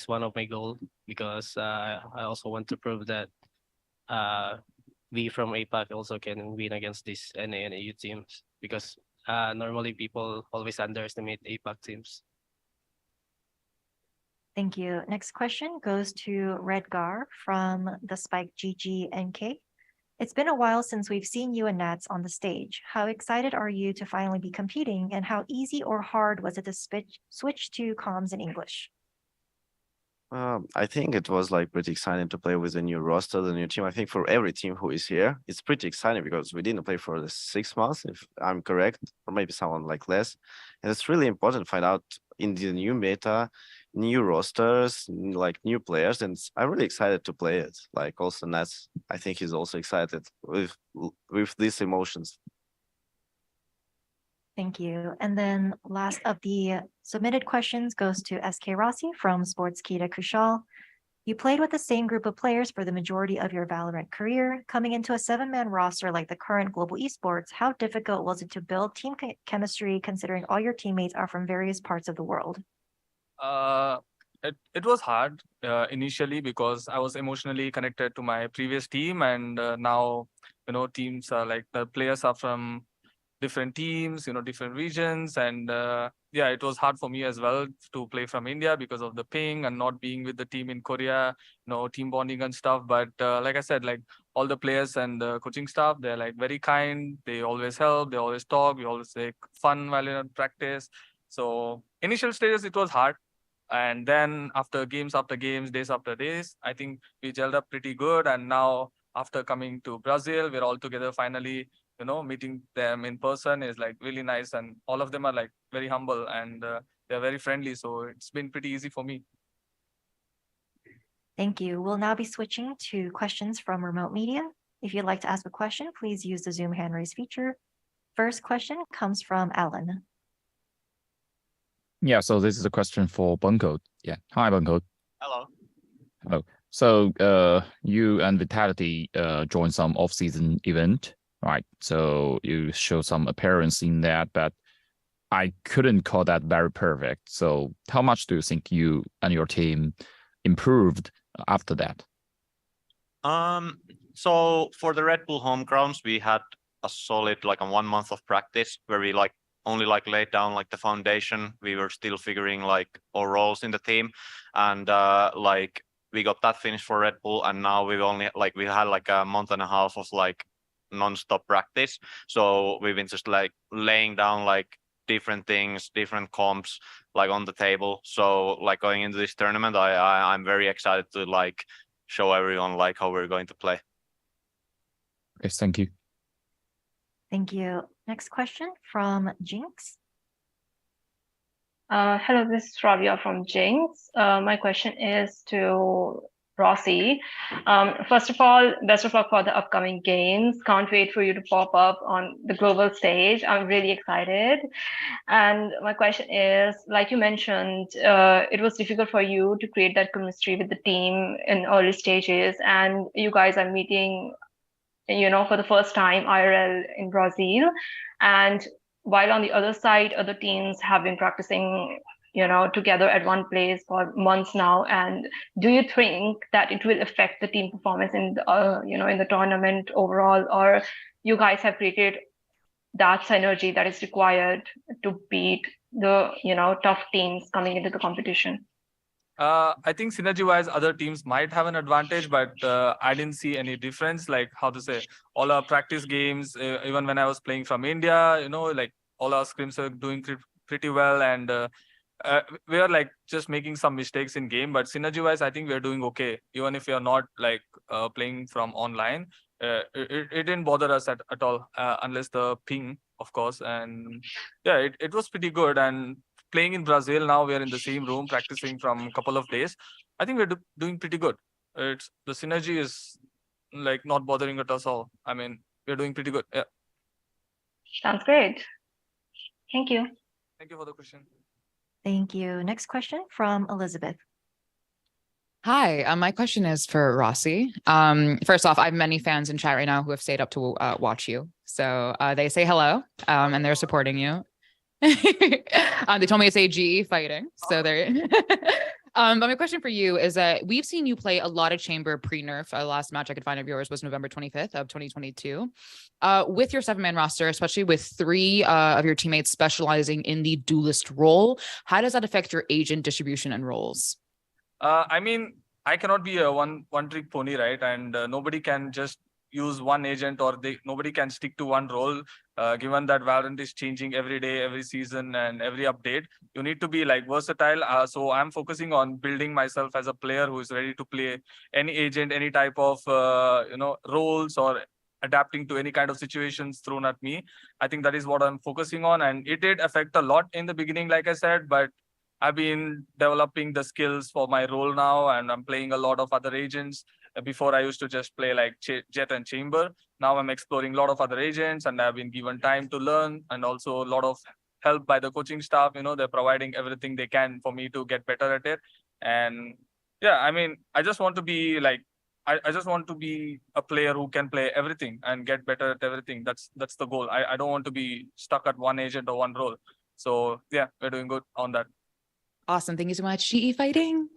Speaker 17: one of my goals, because I also want to prove that we from APAC also can win against these NA and EU teams, because normally people always underestimate APAC teams.
Speaker 1: Thank you. Next question goes to Redgaar from the Spike GG NK. It's been a while since we've seen you and Nats on the stage. How excited are you to finally be competing, and how easy or hard was it to switch to comms in English?
Speaker 3: I think it was like pretty exciting to play with the new roster, the new team. I think for every team who is here, it's pretty exciting, because we didn't play for the 6 months, if I'm correct, or maybe someone like less. And it's really important to find out in the new meta, new rosters, like new players. And I'm really excited to play it. Like also Nats, I think he's also excited with these emotions.
Speaker 1: Thank you. And then last of the submitted questions goes to SkRossi from Sportskita Kushal. You played with the same group of players for the majority of your Valorant career. Coming into a 7-man roster like the current Global Esports, how difficult was it to build team chemistry, considering all your teammates are from various parts of the world?
Speaker 4: It was hard initially, because I was emotionally connected to my previous team, and now teams are like the players are from different teams, different regions, and yeah, it was hard for me as well to play from India because of the ping and not being with the team in Korea, team bonding and stuff. But like I said, like all the players and the coaching staff, they're like very kind. They always help. They always talk. We always take fun while in practice. So initial stages, it was hard. And then after games, days after days, I think we gelled up pretty good. And now after coming to Brazil, we're all together finally. Meeting them in person is like really nice, and all of them are like very humble, and they're very friendly. So it's been pretty easy for me.
Speaker 1: Thank you. We'll now be switching to questions from remote media. If you'd like to ask a question, please use the Zoom hand raise feature. First question comes from Alan.
Speaker 18: Yeah, so this is a question for BONECOLD. Yeah. Hi, BONECOLD.
Speaker 24: Hello.
Speaker 18: Hello. So you and Vitality joined some off-season event, right? So you show some appearance in that, but I couldn't call that very perfect. So how much do you think you and your team improved after that?
Speaker 24: So for the Red Bull home grounds, we had a solid like a 1 month of practice where we like
Speaker 6: only like laid down like the foundation. We were still figuring like our roles in the team, and like we got that finished for Red Bull, and now we've only like we had like a month and a half of like non-stop practice. So we've been just like laying down like different things, different comps like on the table. So like going into this tournament, I'm very excited to like show everyone like how we're going to play.
Speaker 18: Yes, thank you.
Speaker 1: Thank you. Next question from Jinx.
Speaker 7: Hello, this is Ravia from Jinx. My question is to Rossi. First of all, best of luck for the upcoming games. Can't wait for you to pop up on the global stage. I'm really excited. And my question is, like you mentioned, it was difficult for you to create that chemistry with the team in early stages, and you guys are meeting, you know, for the first time IRL in Brazil. And while on the other side, other teams have been practicing, you know, together at one place for months now. And do you think that it will affect the team performance in the, you know, in the tournament overall, or you guys have created that synergy that is required to beat the, you know, tough teams coming into the competition?
Speaker 4: I think synergy-wise, other teams might have an advantage, but I didn't see any difference. Like, how to say, all our practice games, even when I was playing from India, you know, like all our scrims are doing pretty well, and we are like just making some mistakes in game. But synergy-wise, I think we're doing okay, even if we are not like playing from online. It didn't bother us at all, unless the ping, of course. And yeah, it was pretty good. And playing in Brazil now, we are in the same room practicing from a couple of days. I think we're doing pretty good. It's the synergy is like not bothering us all. I mean, we're doing pretty good. Yeah.
Speaker 7: Sounds great. Thank you.
Speaker 4: Thank you for the question.
Speaker 1: Thank you. Next question from Elizabeth.
Speaker 9: Hi, my question is for Rossi. First off, I have many fans in chat right now who have stayed up to watch you. So they say hello, and they're supporting you. They told me it's AG fighting. So they're but my question for you is that we've seen you play a lot of chamber pre-nerf. The last match I could find of yours was November 25th of 2022. With your 7-man roster, especially with 3 of your teammates specializing in the duelist role, how does that affect your agent distribution and roles?
Speaker 4: I mean, I cannot be a one-trick pony, right? And nobody can just use one agent, or nobody can stick to one role. Given that Valorant is changing every day, every season, and every update, you need to be like versatile. So I'm focusing on building myself as a player who is ready to play any agent, any type of you know, roles, or adapting to any kind of situations thrown at me. I think that is what I'm focusing on, and it did affect a lot in the beginning, like I said, but I've been developing the skills for my role now, and I'm playing a lot of other agents. Before I used to just play like Jet and Chamber. Now I'm exploring a lot of other agents, and I've been given time to learn, and also a lot of help by the coaching staff. You know, they're providing everything they can for me to get better at it. And yeah, I mean, I just want to be like, I just want to be a player who can play everything and get better at everything. That's the goal. I don't want to be stuck at one agent or one role. So yeah, we're doing good on that.
Speaker 9: Awesome. Thank you so much. GE fighting.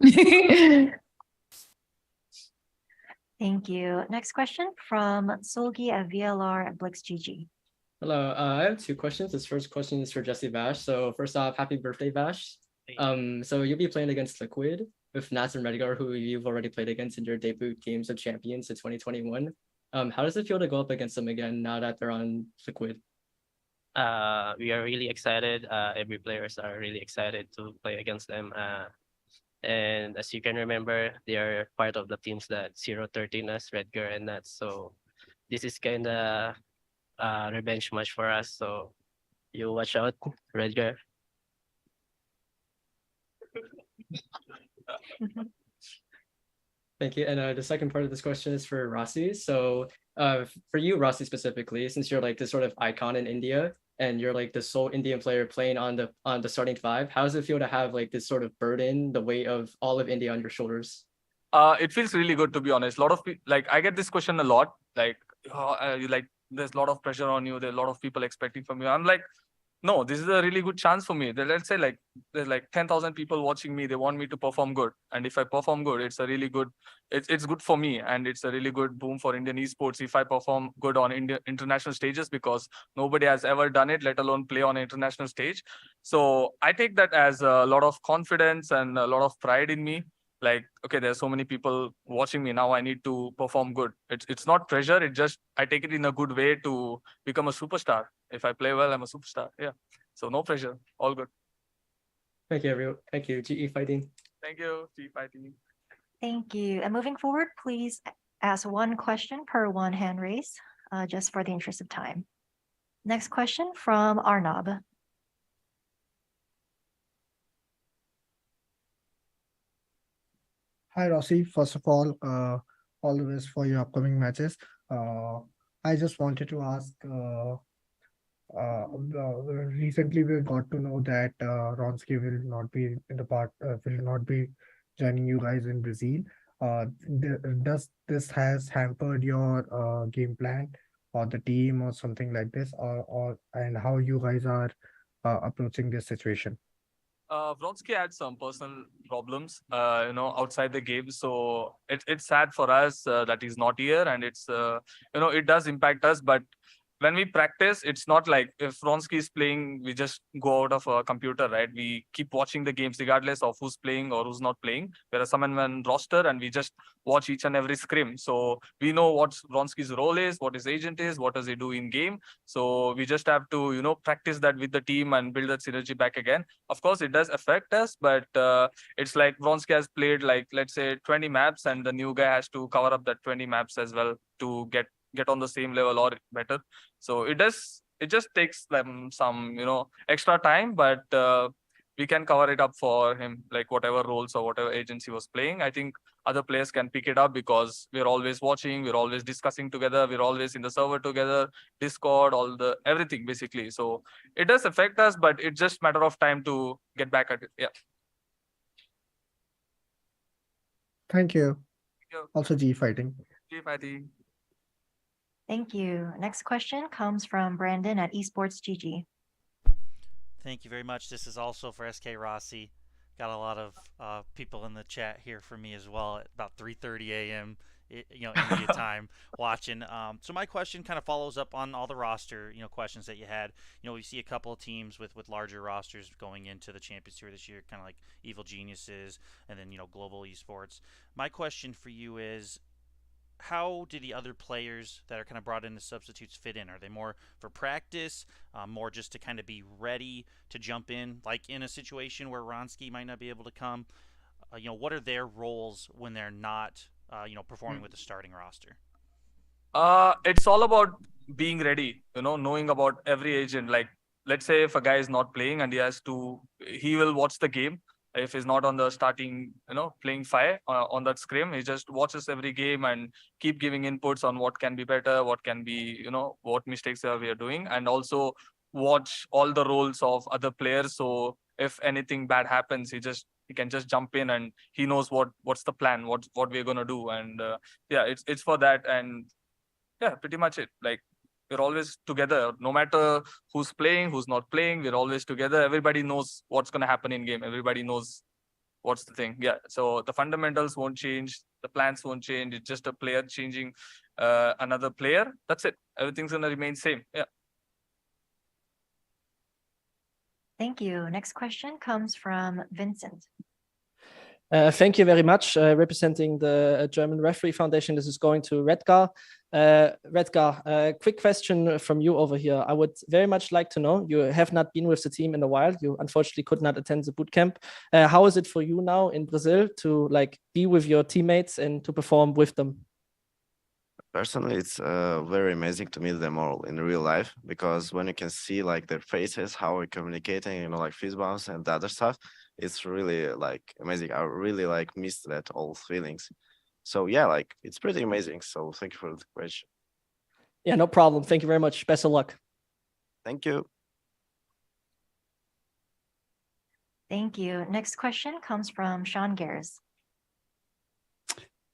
Speaker 1: Thank you. Next question from Solgi at VLR at BlixGG.
Speaker 24: Hello, I have 2 questions. This first question is for Jesse Vash. So first off, happy birthday, Vash. So you'll be playing against Liquid with Nats and Redgaar, who you've already played against in your debut Games of Champions in 2021. How does it feel to go up against them again now that they're on Liquid?
Speaker 17: We are really excited. Every players are really excited to play against them. And as you can remember, they are part of the teams that 0-13 us, Redgaar and Nats. So this is kind of revenge match for us. So you watch out, Redgaar.
Speaker 24: Thank you. And the second part of this question is for Rossi. So for you, Rossi, specifically, since you're like this sort of icon in India, and you're like the sole Indian player playing on the starting 5, how does it feel to have like this sort of burden, the weight of all of India on your shoulders?
Speaker 4: It feels really good, to be honest. A lot of people, like, I get this question a lot, like, like there's a lot of pressure on you. There's a lot of people expecting from you. I'm like, no, this is a really good chance for me. Let's say like there's like 10,000 people watching me. They want me to perform good, and if I perform good, it's a really good. It's good for me, and it's a really good boom for Indian esports if I perform good on international stages, because nobody has ever done it, let alone play on an international stage. So I take that as a lot of confidence and a lot of pride in me. Like, okay, there's so many people watching me now. I need to perform good. It's not pressure. It just I take it in a good way to become a superstar. If I play well, I'm a superstar. Yeah. So no pressure. All good.
Speaker 24: Thank you, everyone. Thank you, GE Fighting.
Speaker 4: Thank you, GE Fighting.
Speaker 1: Thank you. And moving forward, please ask one question per one hand raise, just for the interest of time. Next question from Arnab.
Speaker 11: Hi, Rossi. First of all the best for your upcoming matches. I just wanted to ask, recently we got to know that Ronsky will not be will not be joining you guys in Brazil. Does this has hampered your game plan or the team or something like this, or and how you guys are approaching this situation?
Speaker 4: Vronsky had some personal problems, outside the game. So it's sad for us that he's not here, and it's, it does impact us. But when we practice, it's not like if Vronsky is playing, we just go out of a computer, right? We keep watching the games regardless of who's playing or who's not playing. We're a summon roster, and we just watch each and every scrim. So we know what Vronsky's role is, what his agent is, what does he do in game. So we just have to, practice that with the team and build that synergy back again. Of course, it does affect us, but it's like Vronsky has played like, let's say 20 maps, and the new guy has to cover up that 20 maps as well to get on the same level or better. So it just takes them some, extra time, but we can cover it up for him, like whatever roles or whatever agency was playing. I think other players can pick it up because we're always watching, we're always discussing together, we're always in the server together, Discord, everything basically. So it does affect us, but it's just matter of time to get back at it. Yeah.
Speaker 11: Thank you.
Speaker 4: Thank you.
Speaker 11: Also, G Fighting.
Speaker 4: G Fighting.
Speaker 1: Thank you. Next question comes from Brandon at Esports GG.
Speaker 12: Thank you very much. This is also for SkRossi. Got a lot of people in the chat here for me as well at about 3:30 a.m. India time watching. So my question kind of follows up on all the roster, questions that you had. We see a couple of teams with larger rosters going into the Champions Tour this year, kind of like Evil Geniuses and then, Global Esports. My question for you is, how do the other players that are kind of brought in as substitutes fit in? Are they more for practice, more just to kind of be ready to jump in, like in a situation where Ronsky might not be able to come? What are their roles when they're not, performing with the starting roster?
Speaker 4: It's all about being ready, knowing about every agent. Like, let's say if a guy is not playing and he will watch the game. If he's not on the starting, playing fire on that scrim, he just watches every game and keep giving inputs on what can be better, what can be, what mistakes we are doing, and also watch all the roles of other players. So if anything bad happens, he can just jump in and he knows what's the plan, what we're gonna do, and it's for that. And yeah, pretty much it. Like, we're always together, no matter who's playing, who's not playing, we're always together. Everybody knows what's going to happen in game. Everybody knows what's the thing. Yeah. So the fundamentals won't change. The plans won't change. It's just a player changing another player. That's it. Everything's going to remain same. Yeah.
Speaker 1: Thank you. Next question comes from Vincent.
Speaker 14: Thank you very much. Representing the German Referee Foundation, this is going to Redgaar. Redgaar, quick question from you over here. I would very much like to know, you have not been with the team in a while. You unfortunately could not attend the bootcamp. How is it for you now in Brazil to be with your teammates and to perform with them?
Speaker 21: Personally, it's very amazing to meet them all in real life, because when you can see their faces, how we're communicating, like fist bumps and the other stuff, it's really amazing. I really missed that old feelings. So yeah, it's pretty amazing. So thank you for the question.
Speaker 14: Yeah, no problem. Thank you very much. Best of luck.
Speaker 21: Thank you.
Speaker 1: Thank you. Next question comes from Sean Gares.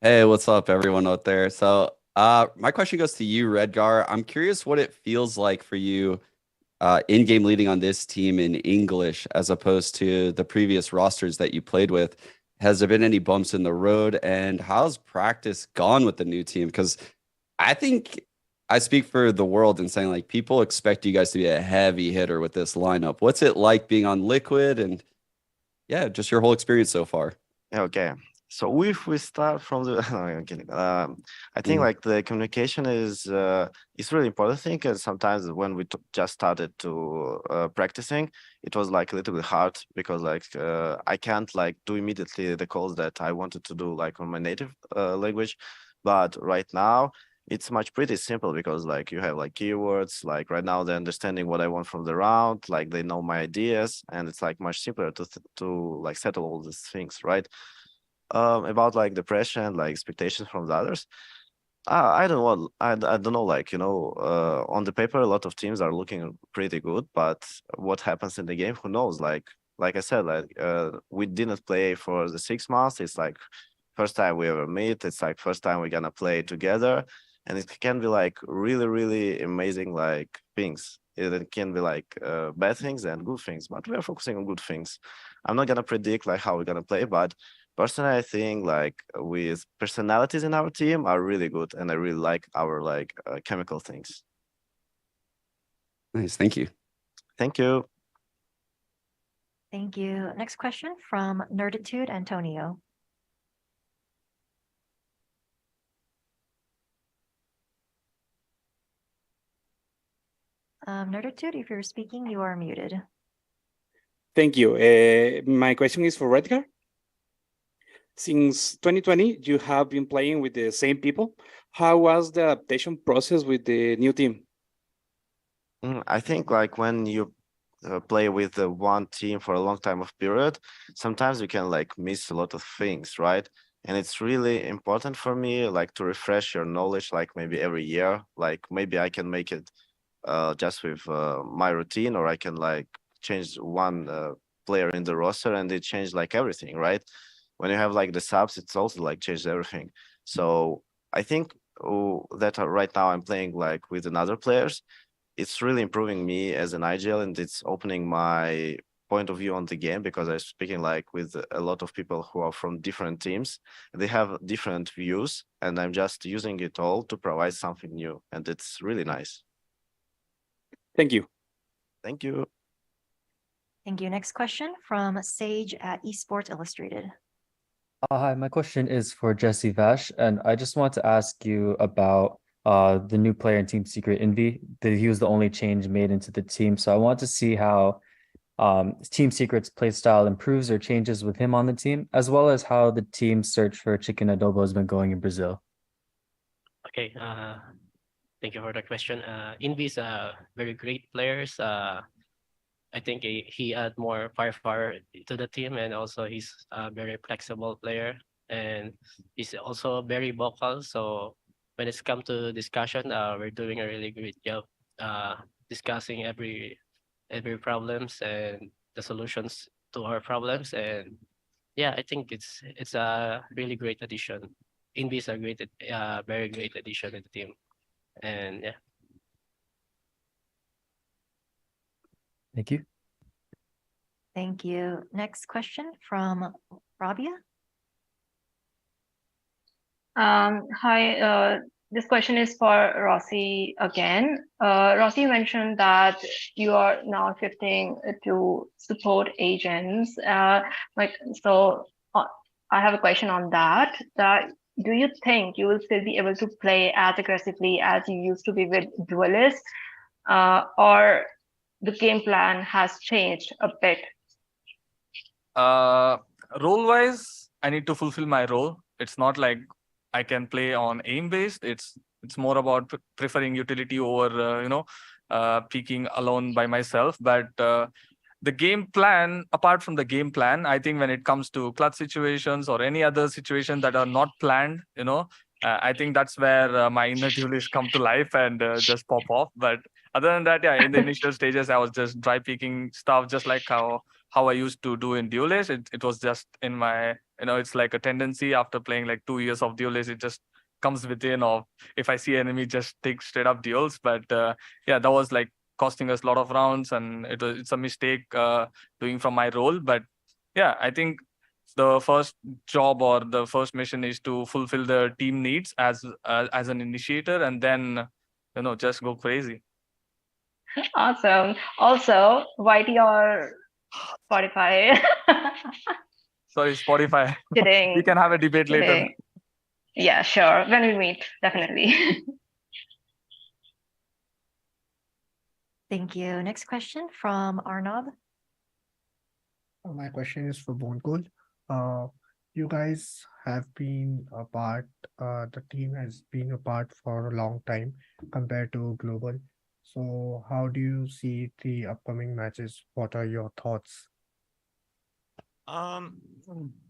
Speaker 10: Hey, what's up, everyone out there? So my question goes to you, Redgaar. I'm curious what it feels like for you in-game leading on this team in English as opposed to the previous rosters that you played with. Has there been any bumps in the road, and how's practice gone with the new team? Because I think I speak for the world in saying like people expect you guys to be a heavy hitter with this lineup. What's it like being on Liquid, and yeah, just your whole experience so far?
Speaker 21: Okay. So if we start from the, no, I'm kidding. I think like the communication is really important thing, and sometimes when we just started to practicing, it was like a little bit hard because like I can't like do immediately the calls that I wanted to do like on my native language, but right now it's pretty simple because like you have like keywords, like right now they're understanding what I want from the round, like they know my ideas, and it's like much simpler to like settle all these things, right? About like depression, like expectations from the others. I don't know. I don't know. Like on the paper, a lot of teams are looking pretty good, but what happens in the game, who knows? Like I said, like we didn't play for the 6 months. It's like first time we ever meet. It's like first time we're gonna play together, and it can be like really, really amazing like things. It can be like bad things and good things, but we're focusing on good things. I'm not gonna predict like how we're gonna play, but personally, I think like with personalities in our team are really good, and I really like our like chemical things.
Speaker 10: Nice, thank you.
Speaker 21: Thank you.
Speaker 1: Thank you. Next question from Nerditude Antonio. Nerditude, if you're speaking, you are muted.
Speaker 8: Thank you. My question is for Redgaar. Since 2020, you have been playing with the same people. How was the adaptation process with the new team?
Speaker 21: I think like when you play with one team for a long time of period, sometimes you can like miss a lot of things, right? And it's really important for me like to refresh your knowledge, like maybe every year. Like maybe I can make it just with my routine, or I can like change one player in the roster and it changed like everything, right? When you have like the subs, it's also like changed everything. So I think that right now I'm playing like with another players. It's really improving me as an IGL, and it's opening my point of view on the game because I'm speaking like with a lot of people who are from different teams. They have different views, and I'm just using it all to provide something new, and it's really nice.
Speaker 8: Thank you.
Speaker 21: Thank you.
Speaker 1: Thank you. Next question from Sage at Esports Illustrated.
Speaker 13: Hi, my question is for Jesse Vash, and I just want to ask you about the new player in Team Secret, Envy. That he was the only change made into the team. So I want to see how Team Secret's playstyle improves or changes with him on the team, as well as how the team's search for chicken adobo has been going in Brazil.
Speaker 17: Okay, thank you for the question. Envy's a very great players. I think he add more firepower to the team, and also he's a very flexible player, and he's also very vocal. So when it's come to discussion, we're doing a really great job discussing every problems and the solutions to our problems. And yeah, I think it's a really great addition. Envy is a very great addition to the team, and yeah.
Speaker 13: Thank you.
Speaker 1: Thank you. Next question from Rabia.
Speaker 7: Hi, this question is for Rossi again. Rossi mentioned that you are now shifting to support agents. I have a question on that. Do you think you will still be able to play as aggressively as you used to be with duelists, or the game plan has changed a bit?
Speaker 4: Role-wise, I need to fulfill my role. It's not like I can play on aim-based. It's more about preferring utility over, peeking alone by myself. But the game plan, apart from the game plan, I think when it comes to clutch situations or any other situation that are not planned, I think that's where my inner duelist come to life and just pop off. But other than that, yeah, in the initial stages, I was just dry peeking stuff, just like how I used to do in duelist. It was just in my, it's like a tendency after playing like 2 years of duelist, it just comes within of if I see enemy just take straight up duels. But yeah, that was like costing us a lot of rounds, and it's a mistake doing from my role. But yeah, I think the first job or the first mission is to fulfill the team needs as an initiator, and then just go crazy.
Speaker 7: Awesome. Also, YT or Spotify?
Speaker 4: Sorry, Spotify.
Speaker 7: Kidding.
Speaker 4: We can have a debate later.
Speaker 7: Kidding. Yeah, sure. When we meet, definitely.
Speaker 1: Thank you. Next question from Arnab.
Speaker 11: My question is for BONECOLD. You guys have been apart, the team has been apart for a long time compared to global. So how do you see the upcoming matches? What are your thoughts?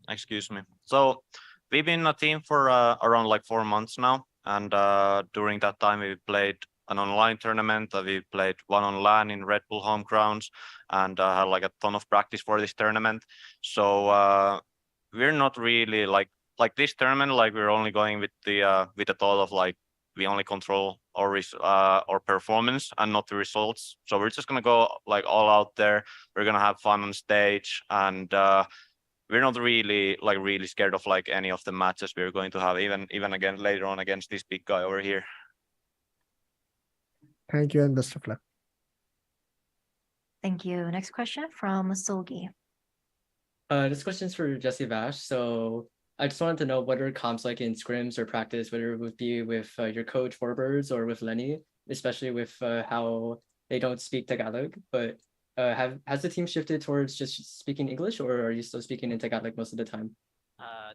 Speaker 6: Excuse me. So we've been a team for around like 4 months now, and during that time we played an online tournament. We played one on LAN in Red Bull home grounds, and had like a ton of practice for this tournament. So we're not really like this tournament. Like we're only going with the thought of like we only control our performance and not the results. So we're just gonna go like all out there. We're gonna have fun on stage, and we're not really scared of like any of the matches we're going to have, even again later on against this big guy over here.
Speaker 11: Thank you and best of luck.
Speaker 1: Thank you. Next question from Solgi.
Speaker 24: This question is for JessiVash. So I just wanted to know what are comps like in scrims or practice, whether it would be with your coach Warbirds or with Lenny, especially with how they don't speak Tagalog. But has the team shifted towards just speaking English, or are you still speaking in Tagalog most of the time?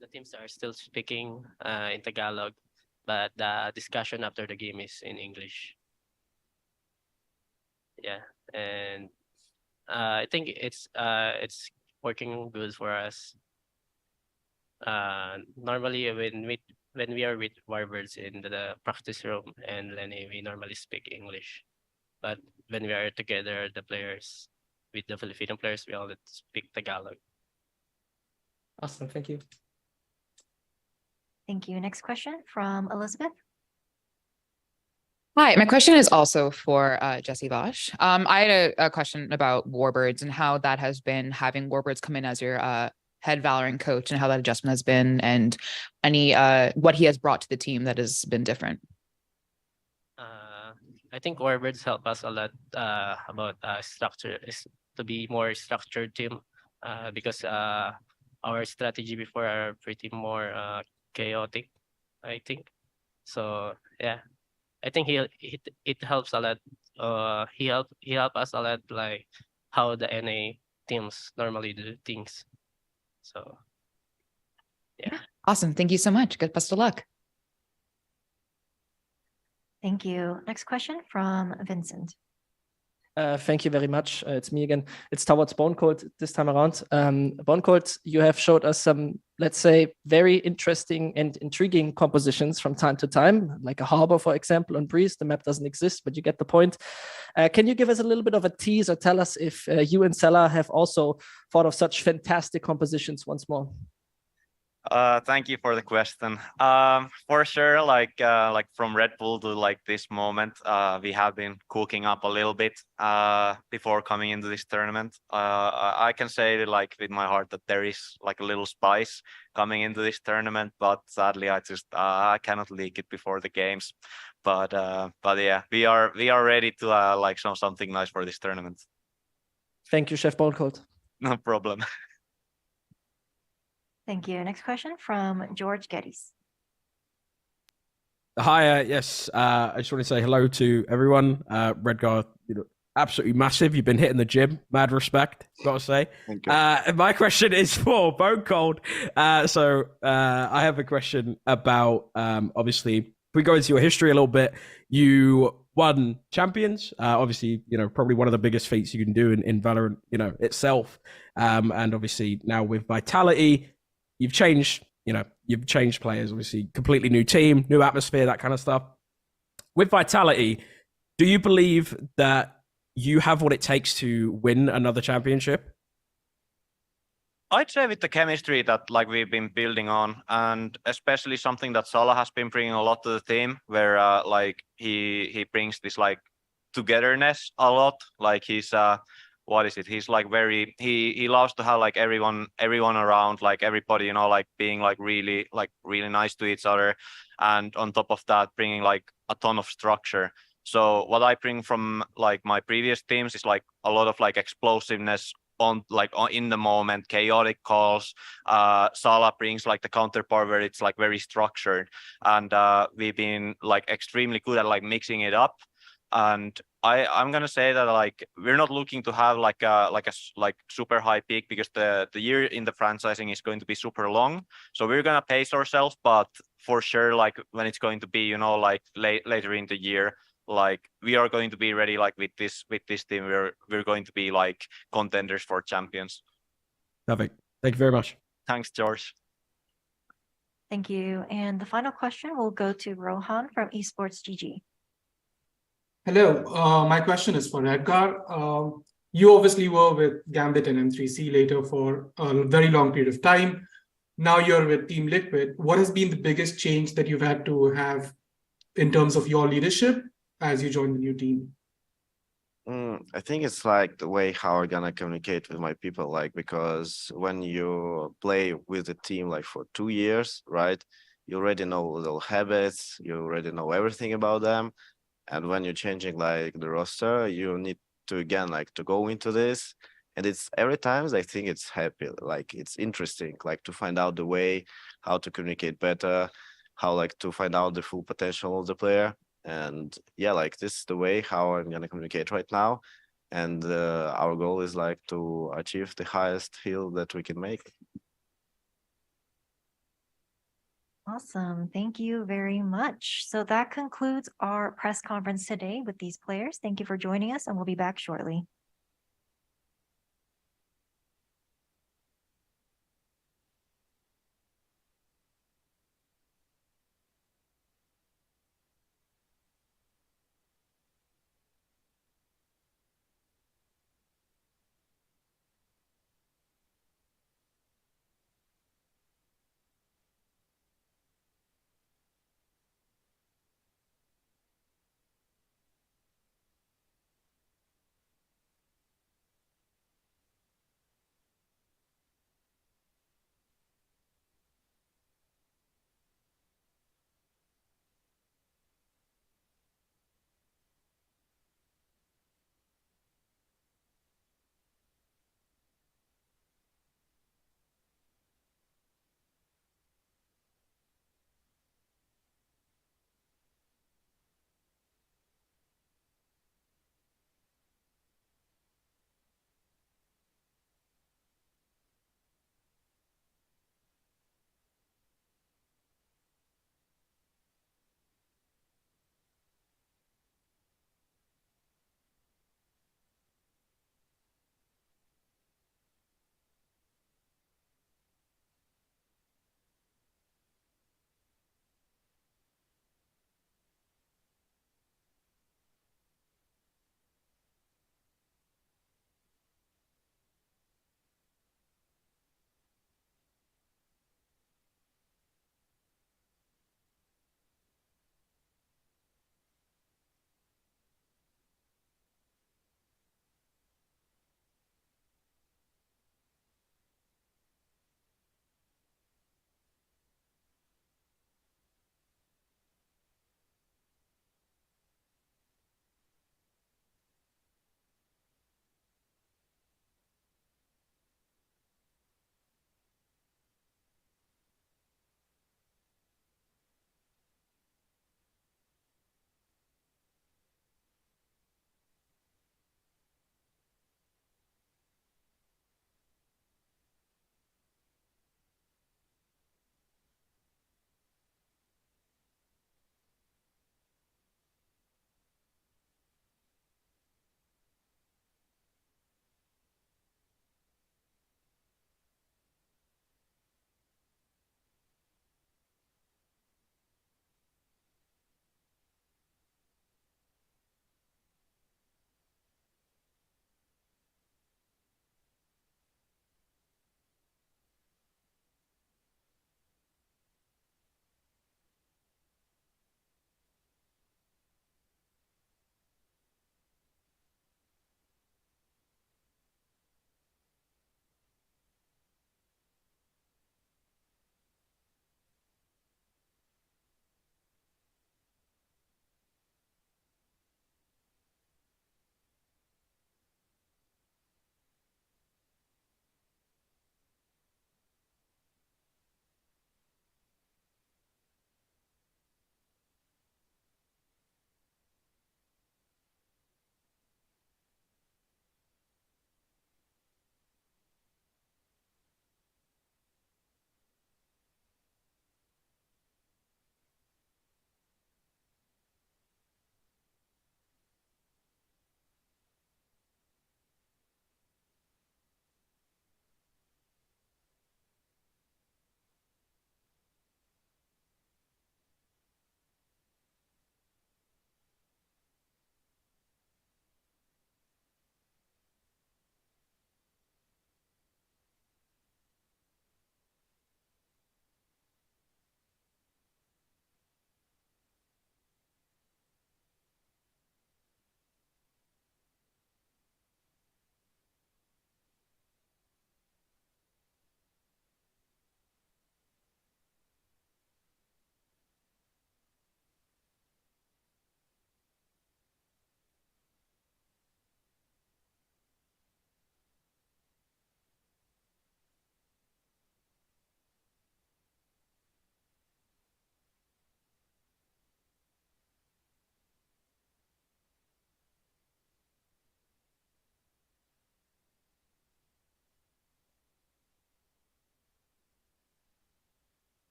Speaker 17: The teams are still speaking in Tagalog, but the discussion after the game is in English. Yeah, and I think it's working good for us. Normally when we are with Warbirds in the practice room and Lenny, we normally speak English. But when we are together, the players, with the Filipino players, we all speak Tagalog.
Speaker 24: Awesome, thank you.
Speaker 1: Thank you. Next question from Elizabeth.
Speaker 9: Hi, my question is also for JessiVash. I had a question about Warbirds and how that has been, having Warbirds come in as your head Valorant coach, and how that adjustment has been, and any what he has brought to the team that has been different.
Speaker 17: I think Warbirds help us a lot about structure, is to be more structured team, because our strategy before are pretty more chaotic, I think. So yeah, I think it helps a lot. He help us a lot, like how the NA teams normally do things. So yeah.
Speaker 9: Awesome. Thank you so much. Good, best of luck.
Speaker 1: Thank you. Next question from Vincent.
Speaker 14: Thank you very much. It's me again. It's towards BONECOLD this time around. BONECOLD, you have showed us some, let's say, very interesting and intriguing compositions from time to time, like a harbor, for example, on Breeze. The map doesn't exist, but you get the point. Can you give us a little bit of a tease, or tell us if you and Sela have also thought of such fantastic compositions once more?
Speaker 6: Thank you for the question. For sure, like from Red Bull to like this moment, we have been cooking up a little bit before coming into this tournament. I can say like with my heart that there is like a little spice coming into this tournament, but sadly I cannot leak it before the games. But yeah, we are ready to like show something nice for this tournament.
Speaker 14: Thank you, Chef BONECOLD.
Speaker 6: No problem.
Speaker 1: Thank you. Next question from George Geddes.
Speaker 16: Hi, yes. I just want to say hello to everyone. Redgaar, absolutely massive. You've been hitting the gym. Mad respect, gotta say.
Speaker 21: Thank you.
Speaker 16: My question is for BONECOLD. So I have a question about, obviously, if we go into your history a little bit, you won champions. Obviously, probably one of the biggest feats you can do in Valorant, itself. And obviously now with Vitality, you've changed players, obviously, completely new team, new atmosphere, that kind of stuff. With Vitality, do you believe that you have what it takes to win another championship?
Speaker 6: I'd say with the chemistry that like we've been building on, and especially something that Salah has been bringing a lot to the team, where like he brings this like togetherness a lot. Like he's what is it? He's like very he loves to have like everyone around, like everybody, you know, like being like really nice to each other, and on top of that, bringing like a ton of structure. So what I bring from like my previous teams is like a lot of like explosiveness in the moment, chaotic calls. Sala brings like the counterpart where it's like very structured, and we've been like extremely good at like mixing it up. And I'm gonna say that like we're not looking to have like a super high peak, because the year in the franchising is going to be super long. So we're gonna pace ourselves, but for sure, like when it's going to be, you know, like later in the year, like we are going to be ready. Like with this team, we're going to be like contenders for champions.
Speaker 16: Perfect. Thank you very much.
Speaker 6: Thanks, George.
Speaker 1: Thank you. And the final question will go to Rohan from Esports GG.
Speaker 5: Hello, my question is for Redgaar. You obviously were with Gambit and M3C later for a very long period of time. Now you're with Team Liquid. What has been the biggest change that you've had to have in terms of your leadership as you join the new team?
Speaker 21: I think it's like the way how I'm gonna communicate with my people, like, because when you play with a team like for 2 years, right, you already know their habits, you already know everything about them. And when you're changing like the roster, you need to again like to go into this. And it's every time I think it's happy, like it's interesting, like to find out the way how to communicate better, how like to find out the full potential of the player. And yeah, like this is the way how I'm gonna communicate right now. And our goal is like to achieve the highest hill that we can make.
Speaker 1: Awesome. Thank you very much. So that concludes our press conference today with these players. Thank you for joining us, and we'll be back shortly.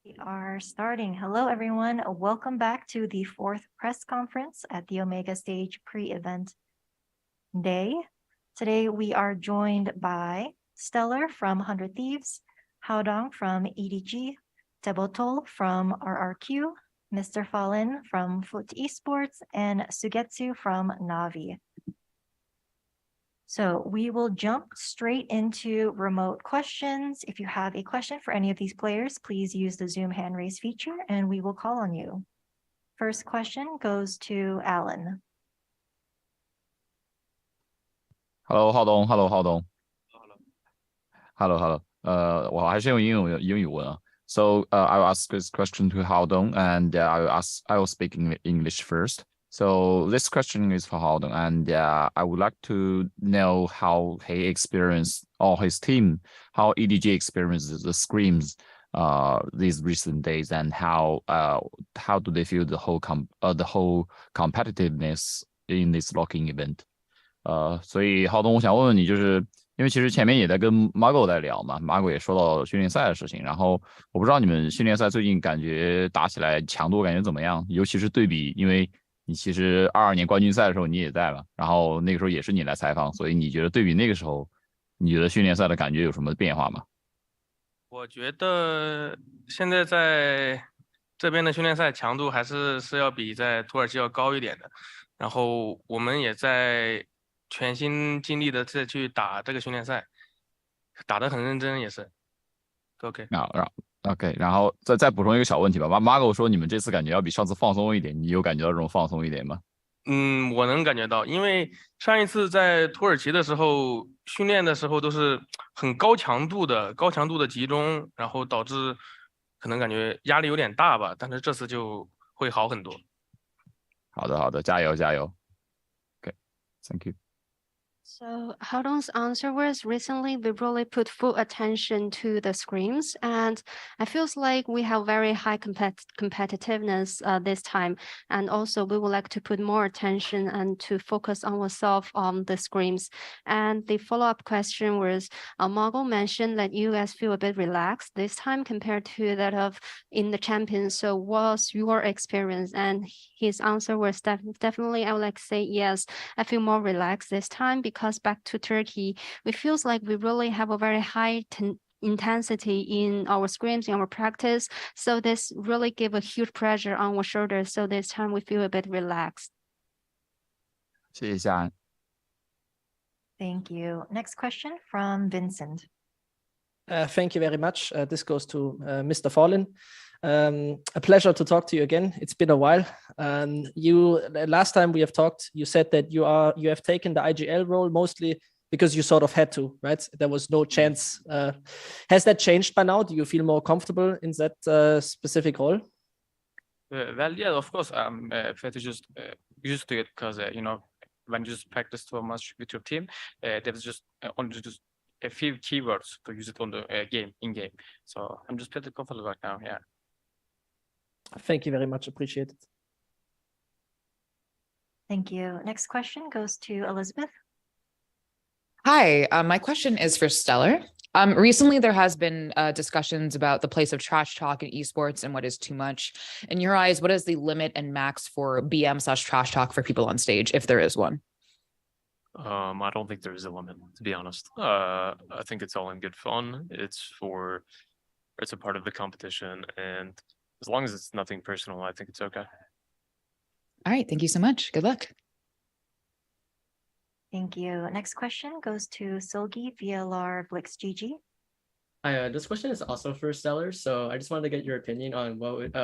Speaker 1: We are starting. Hello, everyone. Welcome back to the fourth press conference at the Omega Stage pre-event day. Today, we are joined by Stellar from 100 Thieves, Haodong from EDG, tehbotoL from RRQ, MrFaliN from FUT Esports, and Sugetsu from NAVI. So we will jump straight into remote questions. If you have a question for any of these players, please use the Zoom hand raise feature and we will call on you. First question goes to Alan.
Speaker 18: Hello， 浩东 ，Hello， 浩东 ，Hello， 我还是用英语问啊。So I will ask this question to Haodong, and I will speak in English first. So this question is for Haodong, and I would like to know how he experienced, or his team, how EDG experiences the scrims these recent days, and how do they feel the whole competitiveness in this locking event? 所以浩东，我想问问你，就是因为其实前面也在跟 Muggle 在聊嘛 ，Muggle 也说到训练赛的事情，然后我不知道你们训练赛最近感觉打起来强度感觉怎么样，尤其是对比，因为你其实22年冠军赛的时候你也在嘛，然后那个时候也是你来采访，所以你觉得对比那个时候，你觉得训练赛的感觉有什么变化吗？
Speaker 4: 我觉得现在在这边的训练赛强度还是要比在土耳其要高一点的，然后我们也在全心尽力的再去打这个训练赛，打得很认真也是。OK。
Speaker 18: OK， 然后再补充一个小问题吧。Muggle 说你们这次感觉要比上次放松一点，你有感觉到这种放松一点吗？
Speaker 4: 我能感觉到，因为上一次在土耳其的时候训练的时候都是很高强度的集中，然后导致可能感觉压力有点大吧，但是这次就会好很多。
Speaker 18: 好的，加油。OK，Thank you.
Speaker 2: So Haodong's answer was recently we really put full attention to the scrims, and I feels like we have very high competitiveness this time, and also we would like to put more attention and to focus on ourselves on the scrims. And the follow-up question was, Muggle mentioned that you guys feel a bit relaxed this time compared to that of in the champions. So what's your experience? And his answer was definitely I would like to say yes, I feel more relaxed this time because back to Turkey, it feels like we really have a very high intensity in our scrims, in our practice. So this really gave a huge pressure on our shoulders. So this time we feel a bit relaxed.
Speaker 18: 谢谢夏安。
Speaker 1: Thank you. Next question from Vincent.
Speaker 14: Thank you very much. This goes to MrFaliN. A pleasure to talk to you again. It's been a while. You last time we have talked, you said that you have taken the IGL role mostly because you sort of had to, right? There was no chance. Has that changed by now? Do you feel more comfortable in that specific role?
Speaker 4: Well, yeah, of course. Fairly just used to it because when you just practice so much with your team, there was just only just a few keywords to use it on the in game. So I'm just pretty comfortable right now. Yeah.
Speaker 14: Thank you very much. Appreciate it.
Speaker 1: Thank you. Next question goes to Elizabeth.
Speaker 9: Hi, my question is for Stellar. Recently, there has been discussions about the place of trash talk in esports and what is too much. In your eyes, what is the limit and max for BM/trash talk for people on stage, if there is one?
Speaker 15: I don't think there is a limit, to be honest. I think it's all in good fun. It's a part of the competition, and as long as it's nothing personal, I think it's okay.
Speaker 9: All right, thank you so much. Good luck.
Speaker 1: Thank you. Next question goes to Silgi VLR Blix GG.
Speaker 24: Hi, this question is also for Stellar. So I just wanted to get your opinion on what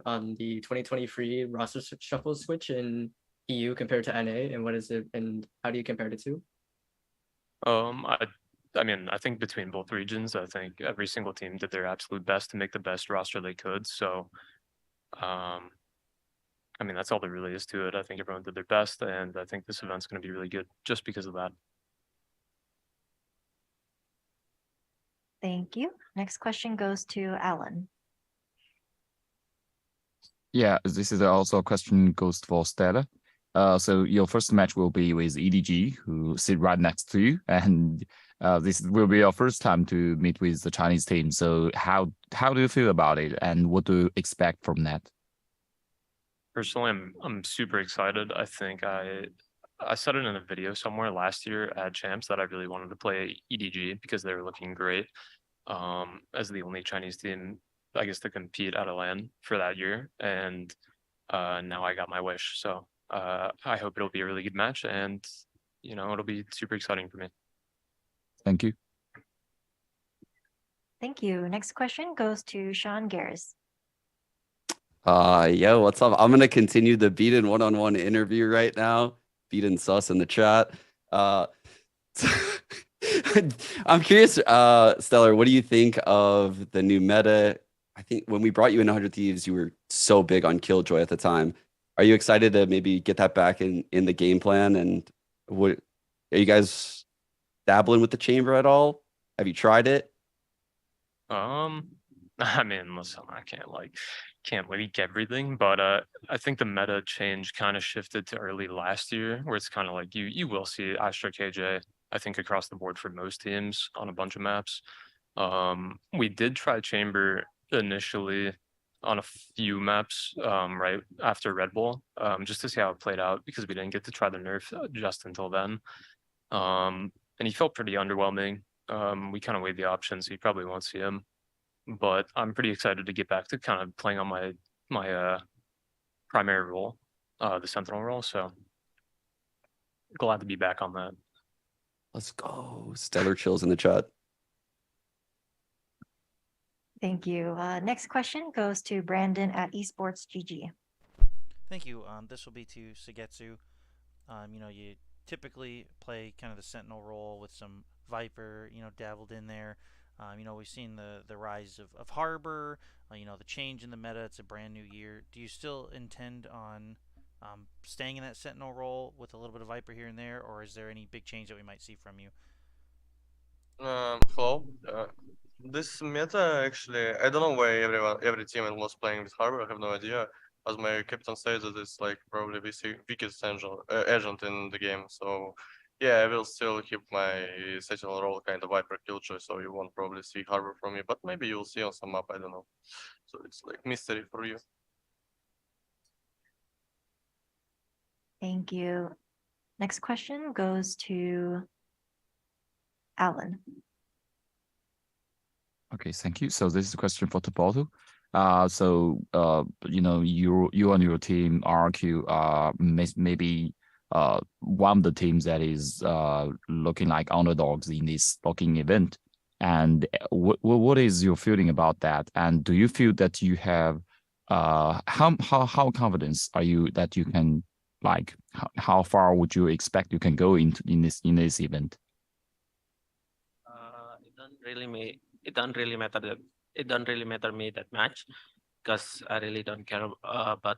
Speaker 24: on the 2023 roster shuffle switch in EU compared to NA, and what is it, and how do you compare the two?
Speaker 15: I mean, I think between both regions, I think every single team did their absolute best to make the best roster they could. So, I mean, that's all there really is to it. I think everyone did their best, and I think this event's going to be really good just because of that.
Speaker 1: Thank you. Next question goes to Alan.
Speaker 18: Yeah, this is also a question goes for Stella. So your first match will be with EDG, who sit right next to you, and this will be your first time to meet with the Chinese team. So how do you feel about it, and what do you expect from that?
Speaker 15: Personally, I'm super excited. I think I said it in a video somewhere last year at Champs that I really wanted to play EDG because they were looking great as the only Chinese team, I guess, to compete out of LAN for that year. And now I got my wish. So I hope it'll be a really good match, and it'll be super exciting for me.
Speaker 18: Thank you.
Speaker 1: Thank you. Next question goes to Sean Garris.
Speaker 10: Yo, what's up? I'm gonna continue the Beaten one-on-one interview right now. Beaten sus in the chat. I'm curious, Stellar, what do you think of the new meta? I think when we brought you in 100 Thieves, you were so big on Killjoy at the time. Are you excited to maybe get that back in the game plan? And what are you guys dabbling with the chamber at all? Have you tried it?
Speaker 15: I mean, listen, I can't leak everything, but I think the meta change kind of shifted to early last year, where it's kind of like you will see Astra KJ, I think, across the board for most teams on a bunch of maps. We did try chamber initially on a few maps right after Red Bull, just to see how it played out, because we didn't get to try the nerf just until then. And he felt pretty underwhelming. We kind of weighed the options, so you probably won't see him. But I'm pretty excited to get back to kind of playing on my primary role, the Sentinel role. So glad to be back on that.
Speaker 10: Let's go. Stellar chills in the chat.
Speaker 1: Thank you. Next question goes to Brandon at Esports GG.
Speaker 12: Thank you. This will be to Suygetsu. You typically play kind of the Sentinel role with some Viper, dabbled in there. We've seen the rise of Harbor, the change in the meta. It's a brand new year. Do you still intend on staying in that Sentinel role with a little bit of Viper here and there, or is there any big change that we might see from you?
Speaker 19: Hello. This meta, actually, I don't know why every team was playing with Harbor. I have no idea. As my captain says, that it's like probably the weakest agent in the game. So yeah, I will still keep my Sentinel role kind of Viper Killjoy, so you won't probably see Harbor from me, but maybe you'll see on some map, I don't know. So it's like mystery for you.
Speaker 1: Thank you. Next question goes to Alan.
Speaker 18: Okay, thank you. So this is a question for tehbotoL. You and your team RQ maybe one of the teams that is looking like underdogs in this locking event. And what is your feeling about that? And do you feel that you have how confident are you that you can, like, how far would you expect you can go in this event?
Speaker 20: It don't really matter me that much, because I really don't care about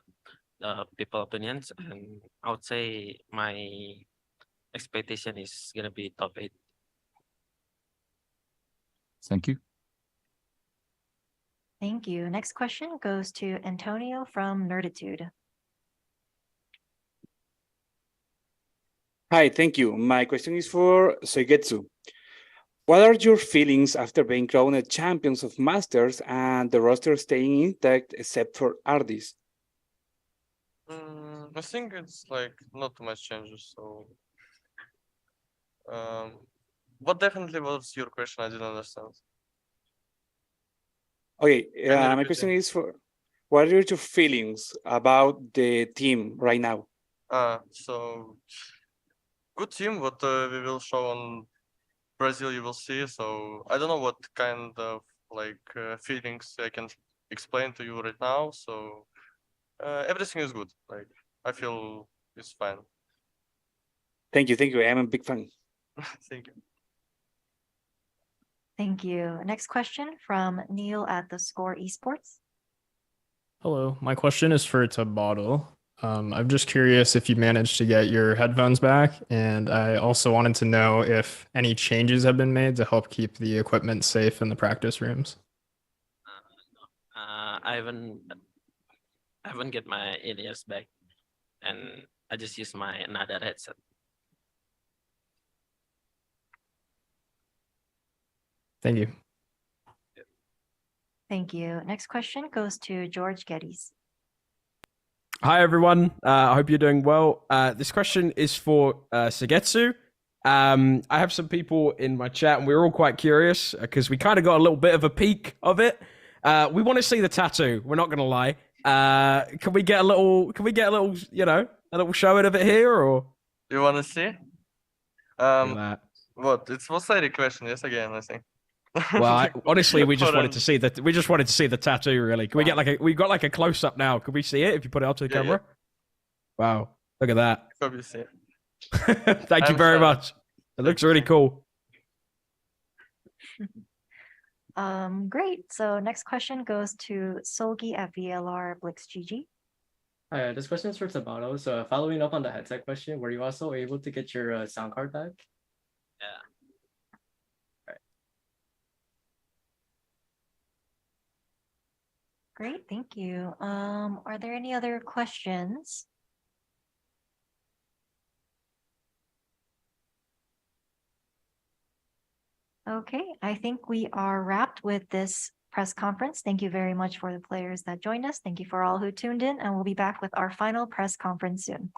Speaker 20: the people opinions, and I would say my expectation is gonna be top 8.
Speaker 18: Thank you.
Speaker 1: Thank you. Next question goes to Antonio from Nerditude.
Speaker 8: Hi, thank you. My question is for Suygetsu. What are your feelings after being crowned champions of Masters and the roster staying intact except for Ardis?
Speaker 19: I think it's like not too much changes. So, what definitely was your question? I didn't understand.
Speaker 8: Okay, my question is for what are your feelings about the team right now?
Speaker 19: So good team. What we will show on Brazil, you will see. So I don't know what kind of like feelings I can explain to you right now. So everything is good. Like I feel it's fine.
Speaker 8: Thank you. I'm a big fan.
Speaker 19: Thank you.
Speaker 1: Thank you. Next question from Neil at the Score Esports.
Speaker 22: Hello, my question is for tehbotoL. I'm just curious if you managed to get your headphones back, and I also wanted to know if any changes have been made to help keep the equipment safe in the practice rooms.
Speaker 20: I haven't get my ears back, and I just use my another headset.
Speaker 22: Thank you.
Speaker 1: Thank you. Next question goes to George Geddes.
Speaker 16: Hi, everyone. I hope you're doing well. This question is for Sykgetsu. I have some people in my chat, and we're all quite curious because we kind of got a little bit of a peek of it. We want to see the tattoo. We're not going to lie. Can we get a little? Can we get a little? You know, a little showing of it here, or?
Speaker 19: You want to see?
Speaker 16: That.
Speaker 19: What? It was a question. Yes, again, I think.
Speaker 16: Well, honestly, we just
Speaker 19: For
Speaker 16: wanted to see that. We just wanted to see the tattoo. Really, can we get like a? We got like a close up now. Can we see it if you put it up to the camera? Wow, look at that.
Speaker 19: Hope you see it.
Speaker 16: Thank you very much. It looks really cool.
Speaker 1: Great. So next question goes to Solgi at VLR Blix GG.
Speaker 24: Hi, this question is for Tabata. So following up on the headset question, were you also able to get your sound card back?
Speaker 20: Yeah.
Speaker 1: Great, thank you. Are there any other questions? Okay, I think we are wrapped with this press conference. Thank you very much for the players that joined us. Thank you for all who tuned in, and we'll be back with our final press conference soon.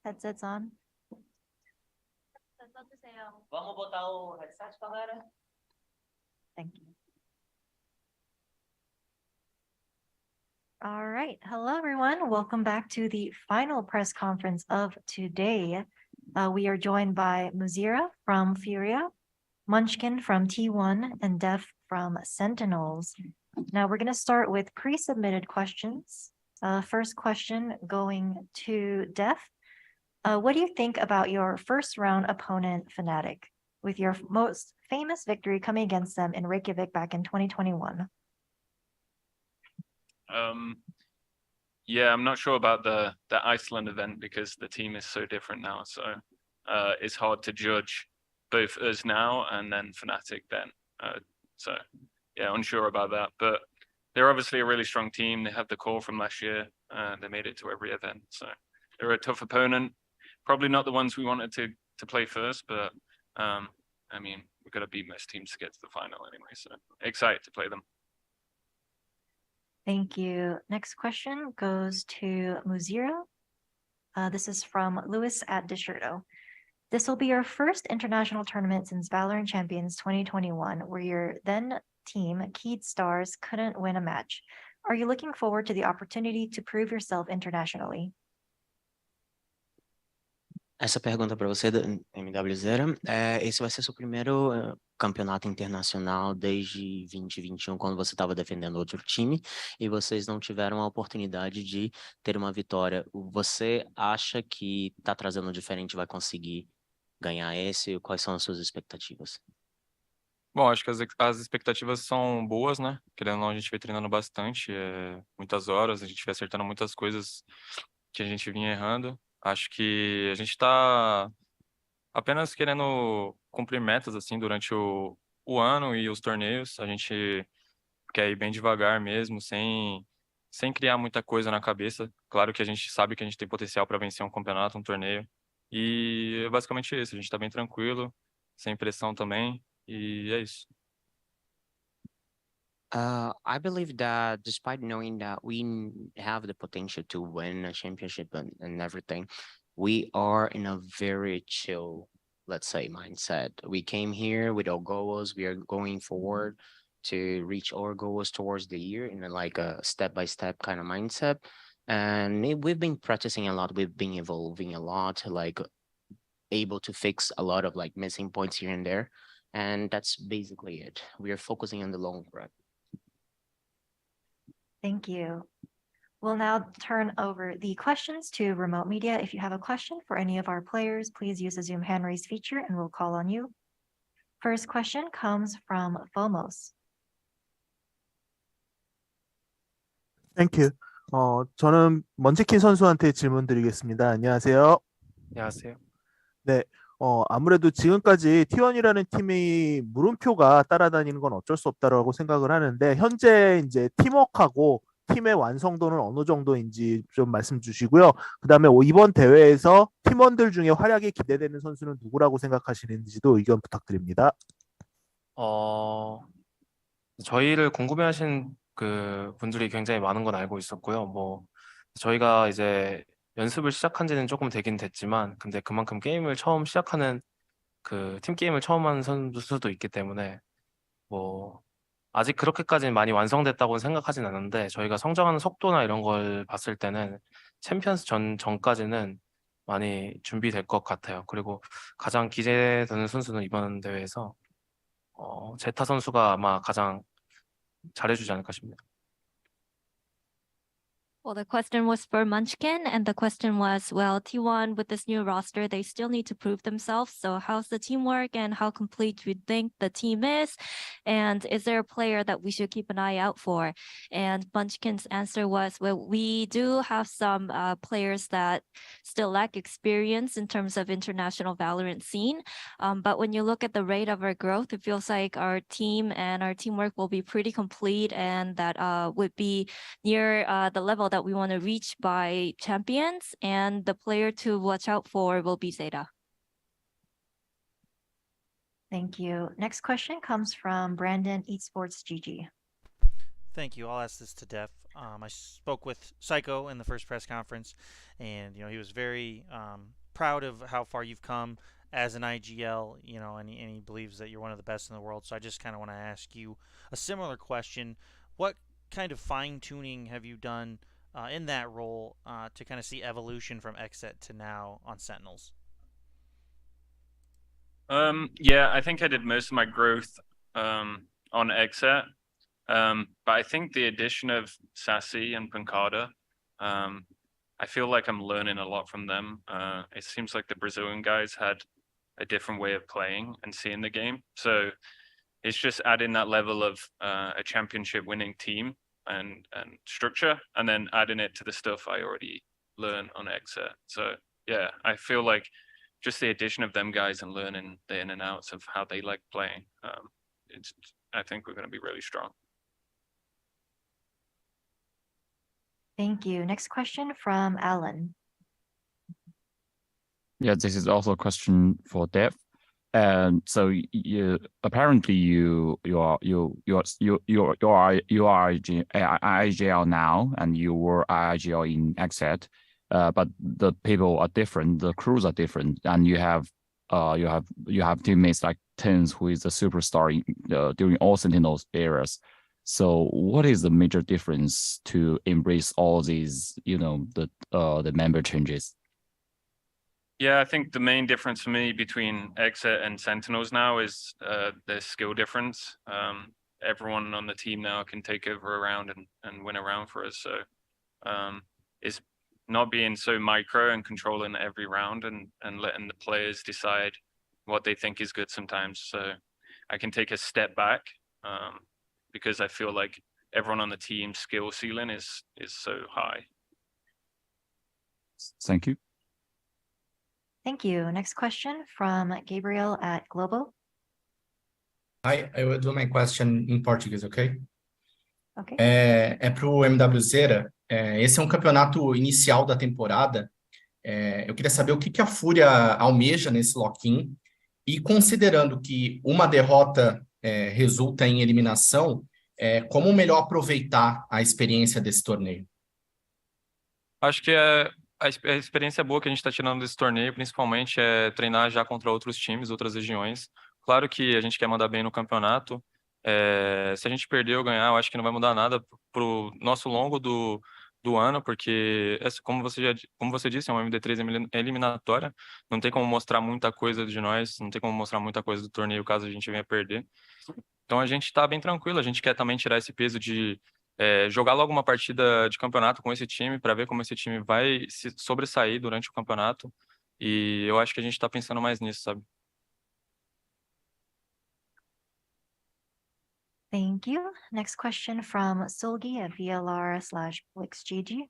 Speaker 1: Headsets on. Thank you. All right. Hello, everyone. Welcome back to the final press conference of today. We are joined by mwzera from Furia, Munchkin from T1, and dephh from Sentinels. Now we're going to start with pre-submitted questions. First question going to dephh. What do you think about your first round opponent, Fnatic, with your most famous victory coming against them in Reykjavik back in 2021?
Speaker 15: Yeah, I'm not sure about the Iceland event because the team is so different now. So it's hard to judge both us now and then Fnatic then. So yeah, unsure about that. But they're obviously a really strong team. They have the core from last year. They made it to every event. So they're a tough opponent. Probably not the ones we wanted to play first, but I mean, we've got to beat most teams to get to the final anyway. So excited to play them.
Speaker 1: Thank you. Next question goes to mwzera. This is from Lewis at Desherto. This will be your first international tournament since Valorant Champions 2021, where your then team, kiNgg Stars, couldn't win a match. Are you looking forward to the opportunity to prove yourself internationally?
Speaker 3: Essa pergunta para você, mwzera, esse vai ser seu primeiro campeonato internacional desde 2021, quando você estava defendendo outro time, e vocês não tiveram a oportunidade de ter uma vitória. Você acha que está trazendo diferente, vai conseguir ganhar esse? Quais são as suas expectativas?
Speaker 4: Bom, acho que as expectativas são boas, né? Querendo ou não, a gente vem treinando bastante, muitas horas, a gente vem acertando muitas coisas que a gente vinha errando. Acho que a gente está apenas querendo cumprir metas assim durante o ano e os torneios. A gente quer ir bem devagar mesmo, sem criar muita coisa na cabeça. Claro que a gente sabe que a gente tem potencial para vencer um campeonato, um torneio. E é basicamente isso. A gente está bem tranquilo, sem pressão também. E é isso.
Speaker 3: I believe that despite knowing that we have the potential to win a championship and everything, we are in a very chill, let's say, mindset. We came here with our goals. We are going forward to reach our goals towards the year in a step-by-step kind of mindset. And we've been practicing a lot. We've been evolving a lot, able to fix a lot of missing points here and there. And that's basically it. We are focusing on the long run.
Speaker 1: Thank you. We'll now turn over the questions to remote media. If you have a question for any of our players, please use the Zoom hand raise feature and we'll call on you. First question comes from Fomos.
Speaker 7: Thank you. 저는 먼치킨 선수한테 질문 드리겠습니다. 안녕하세요.
Speaker 15: 안녕하세요.
Speaker 7: 네. 아무래도 지금까지 T1이라는 팀이 물음표가 따라다니는 건 어쩔 수 없다라고 생각을 하는데, 현재 이제 팀워크하고 팀의 완성도는 어느 정도인지 좀 말씀 주시고요. 그다음에 이번 대회에서 팀원들 중에 활약이 기대되는 선수는 누구라고 생각하시는지도 의견 부탁드립니다.
Speaker 13: 저희를 궁금해하신 그 분들이 굉장히 많은 건 알고 있었고요. 뭐 저희가 이제 연습을 시작한 지는 조금 되긴 됐지만, 근데 그만큼 게임을 처음 시작하는 팀 게임을 처음 하는 선수도 있기 때문에 뭐 아직 그렇게까지는 많이 완성됐다고는 생각하진 않는데, 저희가 성장하는 속도나 이런 걸 봤을 때는 챔피언스 전까지는 많이 준비될 것 같아요. 그리고 가장 기대되는 선수는 이번 대회에서 제타 선수가 아마 가장 잘해주지 않을까 싶습니다.
Speaker 23: Well, the question was for Munchkin, and the question was, well, T1 with this new roster, they still need to prove themselves. So how's the teamwork and how complete do you think the team is? And is there a player that we should keep an eye out for? And Munchkin's answer was, well, we do have some players that still lack experience in terms of international Valorant scene. But when you look at the rate of our growth, it feels like our team and our teamwork will be pretty complete, and that would be near the level that we want to reach by champions, and the player to watch out for will be ZETA.
Speaker 1: Thank you. Next question comes from Brandon Esports GG.
Speaker 12: Thank you. I'll ask this to dephh. I spoke with Sykko in the first press conference, and he was very proud of how far you've come as an IGL, you know, and he believes that you're one of the best in the world. So I just kind of want to ask you a similar question. What kind of fine-tuning have you done in that role to kind of see evolution from XSET to now on Sentinels?
Speaker 15: Yeah, I think I did most of my growth on XSET. But I think the addition of Sassy and Pancada, I feel like I'm learning a lot from them. It seems like the Brazilian guys had a different way of playing and seeing the game. So it's just adding that level of a championship winning team and structure, and then adding it to the stuff I already learned on XSET. So yeah, I feel like just the addition of them guys and learning the in and outs of how they like playing, I think we're going to be really strong.
Speaker 1: Thank you. Next question from Alan.
Speaker 18: Yeah, this is also a question for Dev. And so you apparently you are IGL now, and you were IGL in XSET, but the people are different, the crews are different, and you have teammates like Tens, who is a superstar during all Sentinels eras. So what is the major difference to embrace all these, the member changes?
Speaker 15: Yeah, I think the main difference for me between XSET and Sentinels now is the skill difference. Everyone on the team now can take over a round and win a round for us. So it's not being so micro and controlling every round and letting the players decide what they think is good sometimes. So I can take a step back because I feel like everyone on the team skill ceiling is so high.
Speaker 18: Thank you.
Speaker 1: Thank you. Next question from Gabriel at Globo.
Speaker 5: Hi, I will do my question in Portuguese, ok?
Speaker 1: Ok.
Speaker 5: É para o mwzera. Esse é um campeonato inicial da temporada. Eu queria saber o que a Fúria almeja nesse lock-in, e considerando que uma derrota resulta em eliminação, como melhor aproveitar a experiência desse torneio?
Speaker 4: Acho que a experiência boa que a gente está tirando desse torneio, principalmente, é treinar já contra outros times, outras regiões. Claro que a gente quer mandar bem no campeonato. Se a gente perder ou ganhar, eu acho que não vai mudar nada para o nosso longo do ano, porque, como você disse, é uma MD3 eliminatória. Não tem como mostrar muita coisa de nós, não tem como mostrar muita coisa do torneio caso a gente venha perder. Então a gente está bem tranquilo, a gente quer também tirar esse peso de jogar logo uma partida de campeonato com esse time para ver como esse time vai se sobressair durante o campeonato. E eu acho que a gente está pensando mais nisso, sabe?
Speaker 1: Thank you. Next question from Solgi at VLR/BlixGG.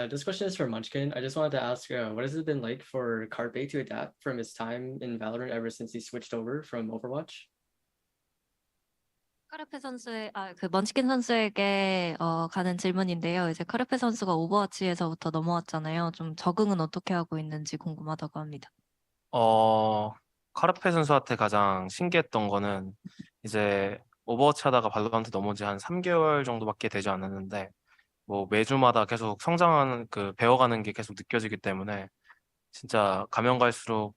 Speaker 24: This question is for Munchkin. I just wanted to ask, what has it been like for Carpe to adapt from his time in Valorant ever since he switched over from Overwatch?
Speaker 23: 카르페 선수의 그 먼치킨 선수에게 가는 질문인데요. 이제 카르페 선수가 오버워치에서부터 넘어왔잖아요. 좀 적응은 어떻게 하고 있는지 궁금하다고 합니다.
Speaker 13: 카르페 선수한테 가장 신기했던 거는 이제 오버워치 하다가 발로란트 넘어온 지 한 3개월 정도밖에 되지 않았는데 뭐 매주마다 계속 성장하는 배워가는 게 계속 느껴지기 때문에 진짜 가면 갈수록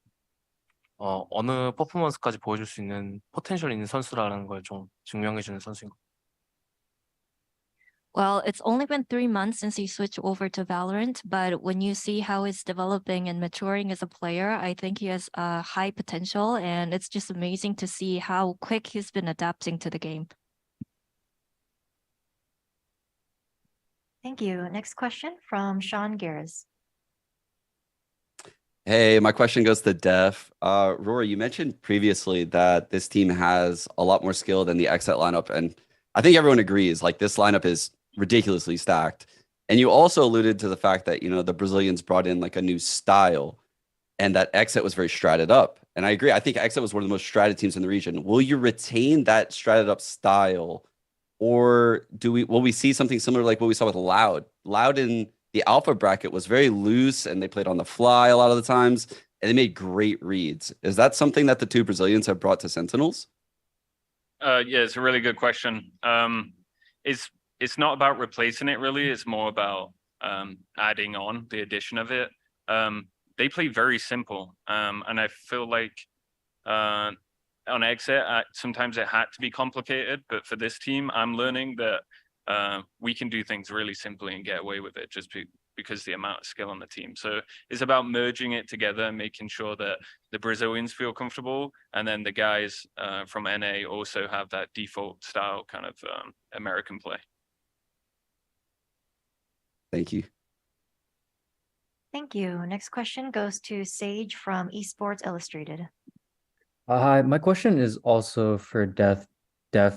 Speaker 13: 어느 퍼포먼스까지 보여줄 수 있는 포텐셜 있는 선수라는 걸 좀 증명해주는 선수인 것 같아요.
Speaker 23: Well, it's only been 3 months since he switched over to Valorant, but when you see how he's developing and maturing as a player, I think he has high potential, and it's just amazing to see how quick he's been adapting to the game.
Speaker 1: Thank you. Next question from Sean Garris.
Speaker 10: Hey, my question goes to Dev. Rory, you mentioned previously that this team has a lot more skill than the XSET lineup, and I think everyone agrees, like, this lineup is ridiculously stacked. And you also alluded to the fact that, the Brazilians brought in like a new style and that XSET was very stratted up. And I agree. I think XSET was one of the most stratted teams in the region. Will you retain that stratted up style, or will we see something similar like what we saw with Loud? Loud in the alpha bracket was very loose, and they played on the fly a lot of the times, and they made great reads. Is that something that the two Brazilians have brought to Sentinels?
Speaker 15: Yeah, it's a really good question. It's not about replacing it really. It's more about adding on the addition of it. they play very simple. And I feel like on exit, sometimes it had to be complicated, but for this team, I'm learning that we can do things really simply and get away with it just because the amount of skill on the team. So it's about merging it together, making sure that the Brazilians feel comfortable, and then the guys from NA also have that default style kind of American play.
Speaker 10: Thank you.
Speaker 1: Thank you. Next question goes to Sage from Esports Illustrated.
Speaker 6: Hi, my question is also for death,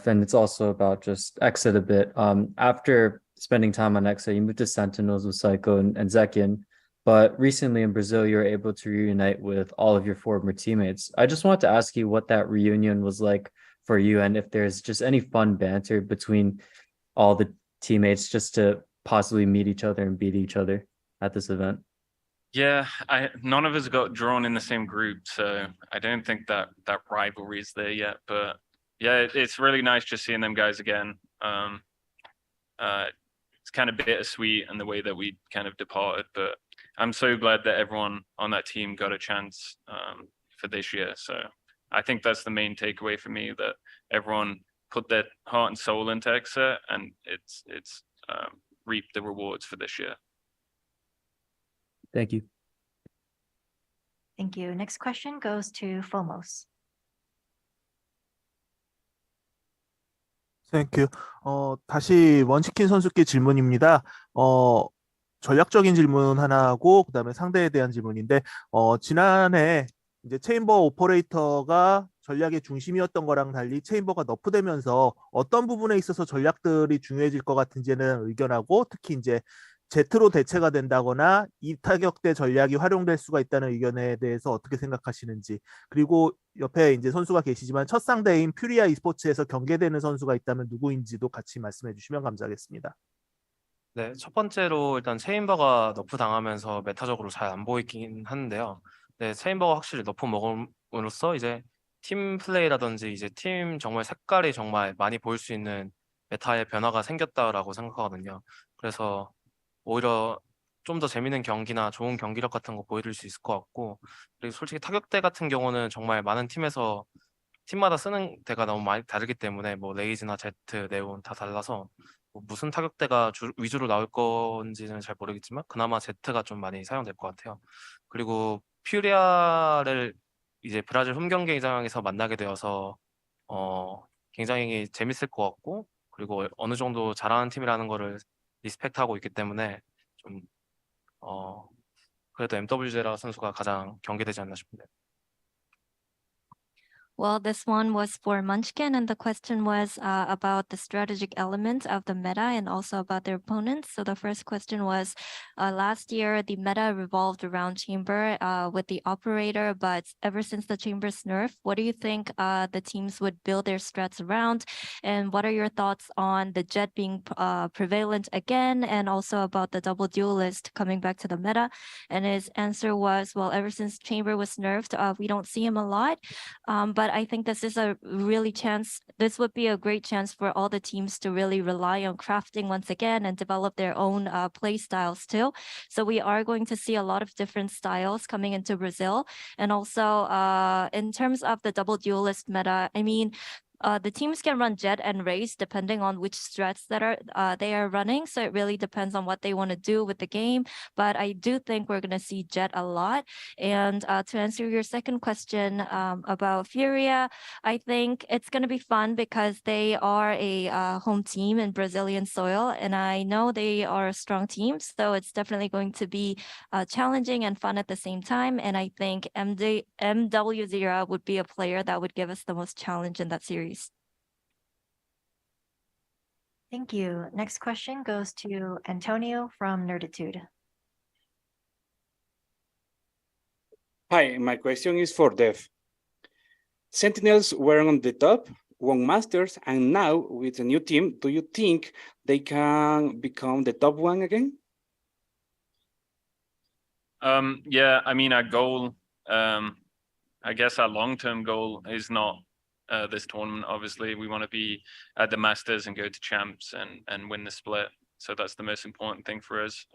Speaker 6: and it's also about just exit a bit. After spending time on exit, you moved to Sentinels with Sykko and Zekian, but recently in Brazil, you were able to reunite with all of your former teammates. I just wanted to ask you what that reunion was like for you, and if there's just any fun banter between all the teammates just to possibly meet each other and beat each other at this event.
Speaker 15: Yeah, none of us got drawn in the same group, so I don't think that rivalry is there yet. But yeah, it's really nice just seeing them guys again. It's kind of bittersweet in the way that we kind of departed, but I'm so glad that everyone on that team got a chance for this year. So I think that's the main takeaway for me, that everyone put their heart and soul into exit, and it's reaped the rewards for this year.
Speaker 6: Thank you.
Speaker 1: Thank you. Next question goes to Fomos.
Speaker 7: 땡큐. 다시 먼치킨 선수께 질문입니다. 전략적인 질문 하나 하고 그다음에 상대에 대한 질문인데 지난해 이제 체인버 오퍼레이터가 전략의 중심이었던 거랑 달리 체인버가 너프되면서 어떤 부분에 있어서 전략들이 중요해질 것 같은지는 의견하고, 특히 이제 Z로 대체가 된다거나 이 타격대 전략이 활용될 수가 있다는 의견에 대해서 어떻게 생각하시는지, 그리고 옆에 이제 선수가 계시지만 첫 상대인 퓨리아 e스포츠에서 경계되는 선수가 있다면 누구인지도 같이 말씀해 주시면 감사하겠습니다.
Speaker 13: 네, 첫 번째로 일단 체인버가 너프 당하면서 메타적으로 잘 안 보이긴 하는데요. 네, 체인버가 확실히 너프 먹음으로써 이제 팀 플레이라든지 이제 팀 정말 색깔이 정말 많이 보일 수 있는 메타의 변화가 생겼다라고 생각하거든요. 그래서 오히려 좀 더 재밌는 경기나 좋은 경기력 같은 거 보여줄 수 있을 것 같고, 그리고 솔직히 타격대 같은 경우는 정말 많은 팀에서 팀마다 쓰는 대가 너무 많이 다르기 때문에 뭐 레이즈나 제트, 네온 다 달라서 뭐 무슨 타격대가 위주로 나올 건지는 잘 모르겠지만 그나마 제트가 좀 많이 사용될 것 같아요. 그리고 퓨리아를 이제 브라질 홈 경기장에서 만나게 되어서 굉장히 재밌을 것 같고, 그리고 어느 정도 잘하는 팀이라는 거를 리스펙트하고 있기 때문에 좀 그래도 mwzera 선수가 가장 경계되지 않나 싶은데.
Speaker 23: Well, this one was for Munchkin, and the question was about the strategic element of the meta and also about their opponents. So the first question was, last year the meta revolved around Chamber with the operator, but ever since the Chamber's nerf, what do you think the teams would build their strats around? And what are your thoughts on the Jet being prevalent again, and also about the double duelist coming back to the meta? And his answer was, well, ever since Chamber was nerfed, we don't see him a lot, but I think this is a really this would be a great chance for all the teams to really rely on crafting once again and develop their own play styles too. So we are going to see a lot of different styles coming into Brazil. And also in terms of the double duelist meta, I mean, the teams can run Jet and Raze depending on which strats that they are running. So it really depends on what they want to do with the game. But I do think we're going to see Jet a lot. And to answer your second question about Furia, I think it's going to be fun because they are a home team in Brazilian soil. And I know they are a strong team. So it's definitely going to be challenging and fun at the same time. And I think mwzera would be a player that would give us the most challenge in that series.
Speaker 1: Thank you. Next question goes to Antonio from Nerditude.
Speaker 8: Hi, my question is for Dev. Sentinels were on the top, won Masters, and now with a new team, do you think they can become the top one again?
Speaker 15: Yeah, I mean, our goal, I guess our long-term goal is not this tournament. Obviously, we want to be at the Masters and go to champs and win the split. So that's the most important thing for us.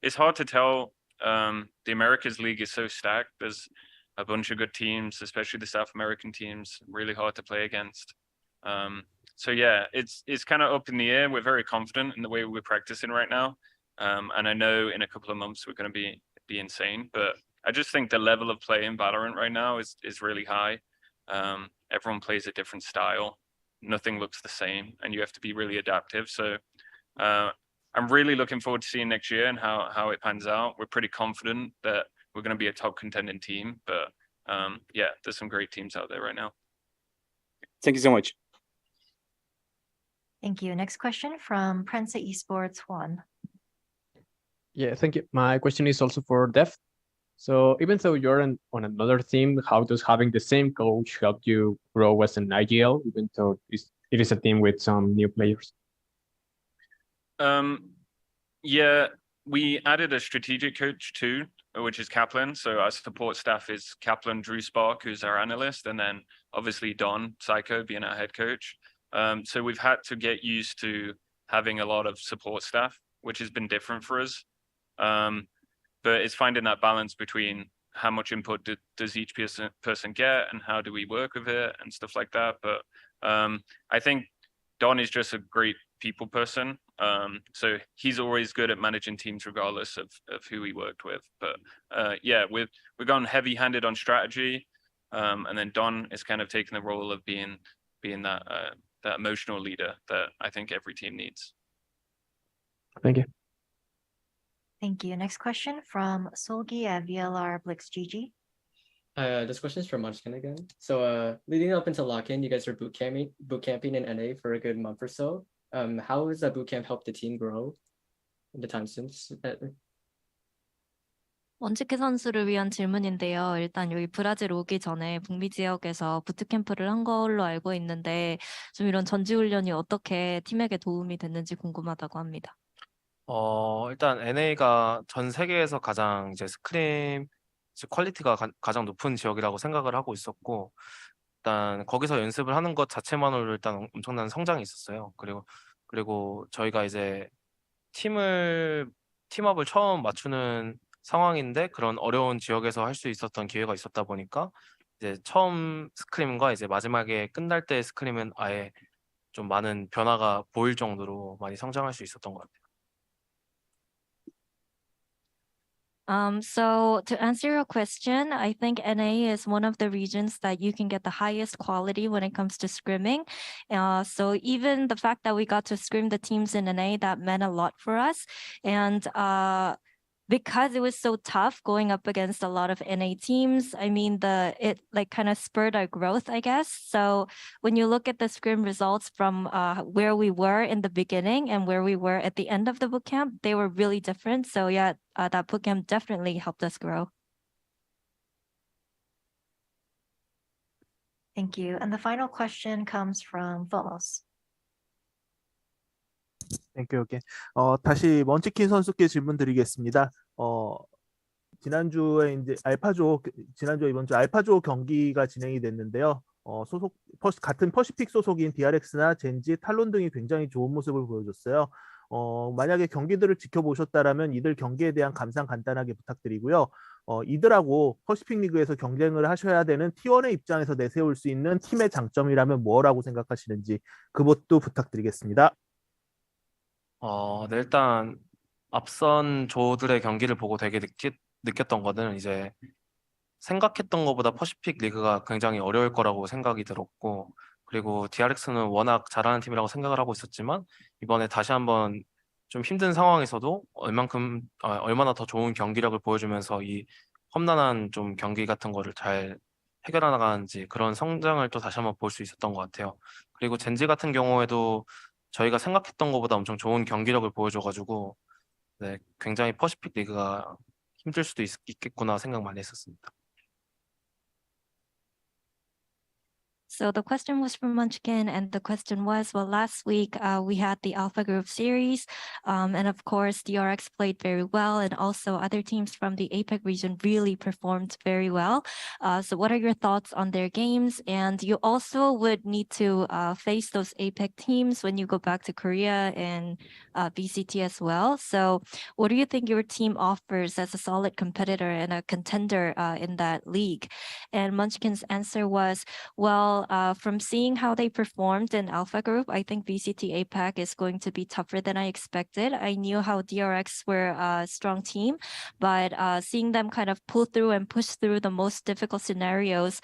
Speaker 15: It's hard to tell The Americas League is so stacked. There's a bunch of good teams, especially the South American teams, really hard to play against. So yeah, it's kind of up in the air. We're very confident in the way we're practicing right now. And I know in a couple of months we're going to be insane, but I just think the level of play in Valorant right now is really high. Everyone plays a different style. Nothing looks the same, and you have to be really adaptive. So I'm really looking forward to seeing next year and how it pans out. We're pretty confident that we're going to be a top contending team, but yeah, there's some great teams out there right now.
Speaker 8: Thank you so much.
Speaker 1: Thank you. Next question from Prensa Esports Juan.
Speaker 2: Yeah, thank you. My question is also for dephh. So even though you're on another team, how does having the same coach help you grow as an IGL, even though it is a team with some new players?
Speaker 15: Yeah, we added a strategic coach too, which is Kaplan. So our support staff is Kaplan, Drew Spark, who's our analyst, and then obviously Don, Sykko, being our head coach. So we've had to get used to having a lot of support staff, which has been different for us. But it's finding that balance between how much input does each person get and how do we work with it and stuff like that. But I think Don is just a great people person. So he's always good at managing teams regardless of who he worked with. But yeah, we've gone heavy-handed on strategy. And then Don is kind of taking the role of being that emotional leader that I think every team needs.
Speaker 2: Thank you.
Speaker 1: Thank you. Next question from Solgi at VLR Blix GG.
Speaker 24: This question is for Munchkin again. So leading up into lock-in, you guys are boot camping in NA for a good month or so. How has that boot camp helped the team grow in the time since?
Speaker 23: 원치키 선수를 위한 질문인데요. 일단 여기 브라질 오기 전에 북미 지역에서 부트캠프를 한 걸로 알고 있는데 좀 이런 전지훈련이 어떻게 팀에게 도움이 됐는지 궁금하다고 합니다.
Speaker 13: 일단 NA가 전 세계에서 가장 이제 스크림 퀄리티가 가장 높은 지역이라고 생각을 하고 있었고, 일단 거기서 연습을 하는 것 자체만으로 일단 엄청난 성장이 있었어요. 그리고 저희가 이제 팀업을 처음 맞추는 상황인데 그런 어려운 지역에서 할 수 있었던 기회가 있었다 보니까 이제 처음 스크림과 이제 마지막에 끝날 때 스크림은 아예 좀 많은 변화가 보일 정도로 많이 성장할 수 있었던 것 같아요.
Speaker 23: So to answer your question, I think NA is one of the regions that you can get the highest quality when it comes to scrimming. So even the fact that we got to scrim the teams in NA, that meant a lot for us. And because it was so tough going up against a lot of NA teams, I mean, it like kind of spurred our growth, I guess. So when you look at the scrim results from where we were in the beginning and where we were at the end of the bootcamp, they were really different. So yeah, that bootcamp definitely helped us grow.
Speaker 1: Thank you. And the final question comes from Fomos.
Speaker 7: 땡큐. 다시 먼치킨 선수께 질문 드리겠습니다. 지난주에 이제 이번 주 알파조 경기가 진행이 됐는데요. 같은 퍼시픽 소속인 DRX나 젠지, 탈론 등이 굉장히 좋은 모습을 보여줬어요. 만약에 경기들을 지켜보셨다라면 이들 경기에 대한 감상 간단하게 부탁드리고요. 이들하고 퍼시픽 리그에서 경쟁을 하셔야 되는 T1의 입장에서 내세울 수 있는 팀의 장점이라면 뭐라고 생각하시는지 그것도 부탁드리겠습니다.
Speaker 13: 네, 일단 앞선 조들의 경기를 보고 되게 느꼈던 거는 이제 생각했던 것보다 퍼시픽 리그가 굉장히 어려울 거라고 생각이 들었고, 그리고 DRX는 워낙 잘하는 팀이라고 생각을 하고 있었지만 이번에 다시 한번 좀 힘든 상황에서도 얼마나 더 좋은 경기력을 보여주면서 이 험난한 좀 경기 같은 거를 잘 해결해 나가는지 그런 성장을 또 다시 한번 볼 수 있었던 것 같아요. 그리고 젠지 같은 경우에도 저희가 생각했던 것보다 엄청 좋은 경기력을 보여줘가지고 네, 굉장히 퍼시픽 리그가 힘들 수도 있겠구나 생각 많이 했었습니다.
Speaker 23: So the question was from Munchkin, and the question was, well, last week we had the Alpha Group series, and of course DRX played very well, and also other teams from the APAC region really performed very well. So what are your thoughts on their games? And you also would need to face those APAC teams when you go back to Korea and VCT as well. So what do you think your team offers as a solid competitor and a contender in that league? And Munchkin's answer was, well, from seeing how they performed in Alpha Group, I think VCT APAC is going to be tougher than I expected. I knew how DRX were a strong team, but seeing them kind of pull through and push through the most difficult scenarios,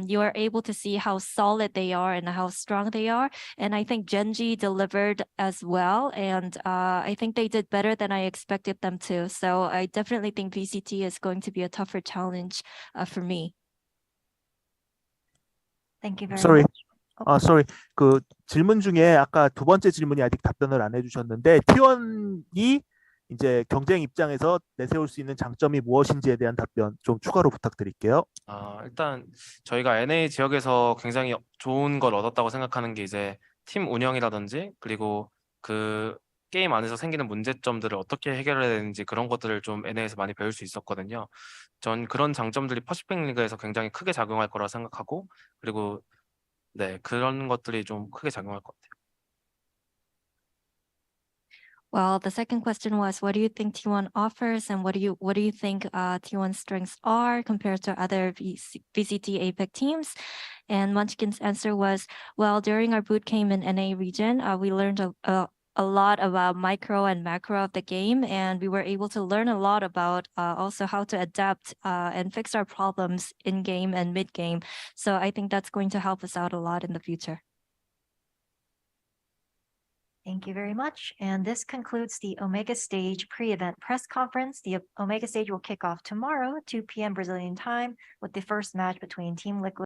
Speaker 23: you are able to see how solid they are and how strong they are. And I think Genji delivered as well. And I think they did better than I expected them to. So I definitely think VCT is going to be a tougher challenge for me.
Speaker 1: Thank you very
Speaker 7: Sorry.
Speaker 1: much.
Speaker 7: sorry. 그 질문 중에 아까 두 번째 질문이 아직 답변을 안 해주셨는데 T1이 이제 경쟁 입장에서 내세울 수 있는 장점이 무엇인지에 대한 답변 좀 추가로 부탁드릴게요.
Speaker 13: 일단 저희가 NA 지역에서 굉장히 좋은 걸 얻었다고 생각하는 게 이제 팀 운영이라든지 그리고 그 게임 안에서 생기는 문제점들을 어떻게 해결해야 되는지 그런 것들을 좀 NA에서 많이 배울 수 있었거든요. 전 그런 장점들이 퍼시픽 리그에서 굉장히 크게 작용할 거라 생각하고 그리고 네, 그런 것들이 좀 크게 작용할 것 같아요.
Speaker 23: Well, the second question was, what do you think T1 offers, and what do you think T1's strengths are compared to other VCT APAC teams? And Munchkin's answer was, well, during our boot camp in NA region, we learned a lot about micro and macro of the game, and we were able to learn a lot about also how to adapt and fix our problems in game and mid game. So I think that's going to help us out a lot in the future.
Speaker 1: Thank you very much. And this concludes the Omega Stage pre-event press conference. The Omega Stage will kick off tomorrow, 2 p.m. Brazilian time, with the first match between Team Liquid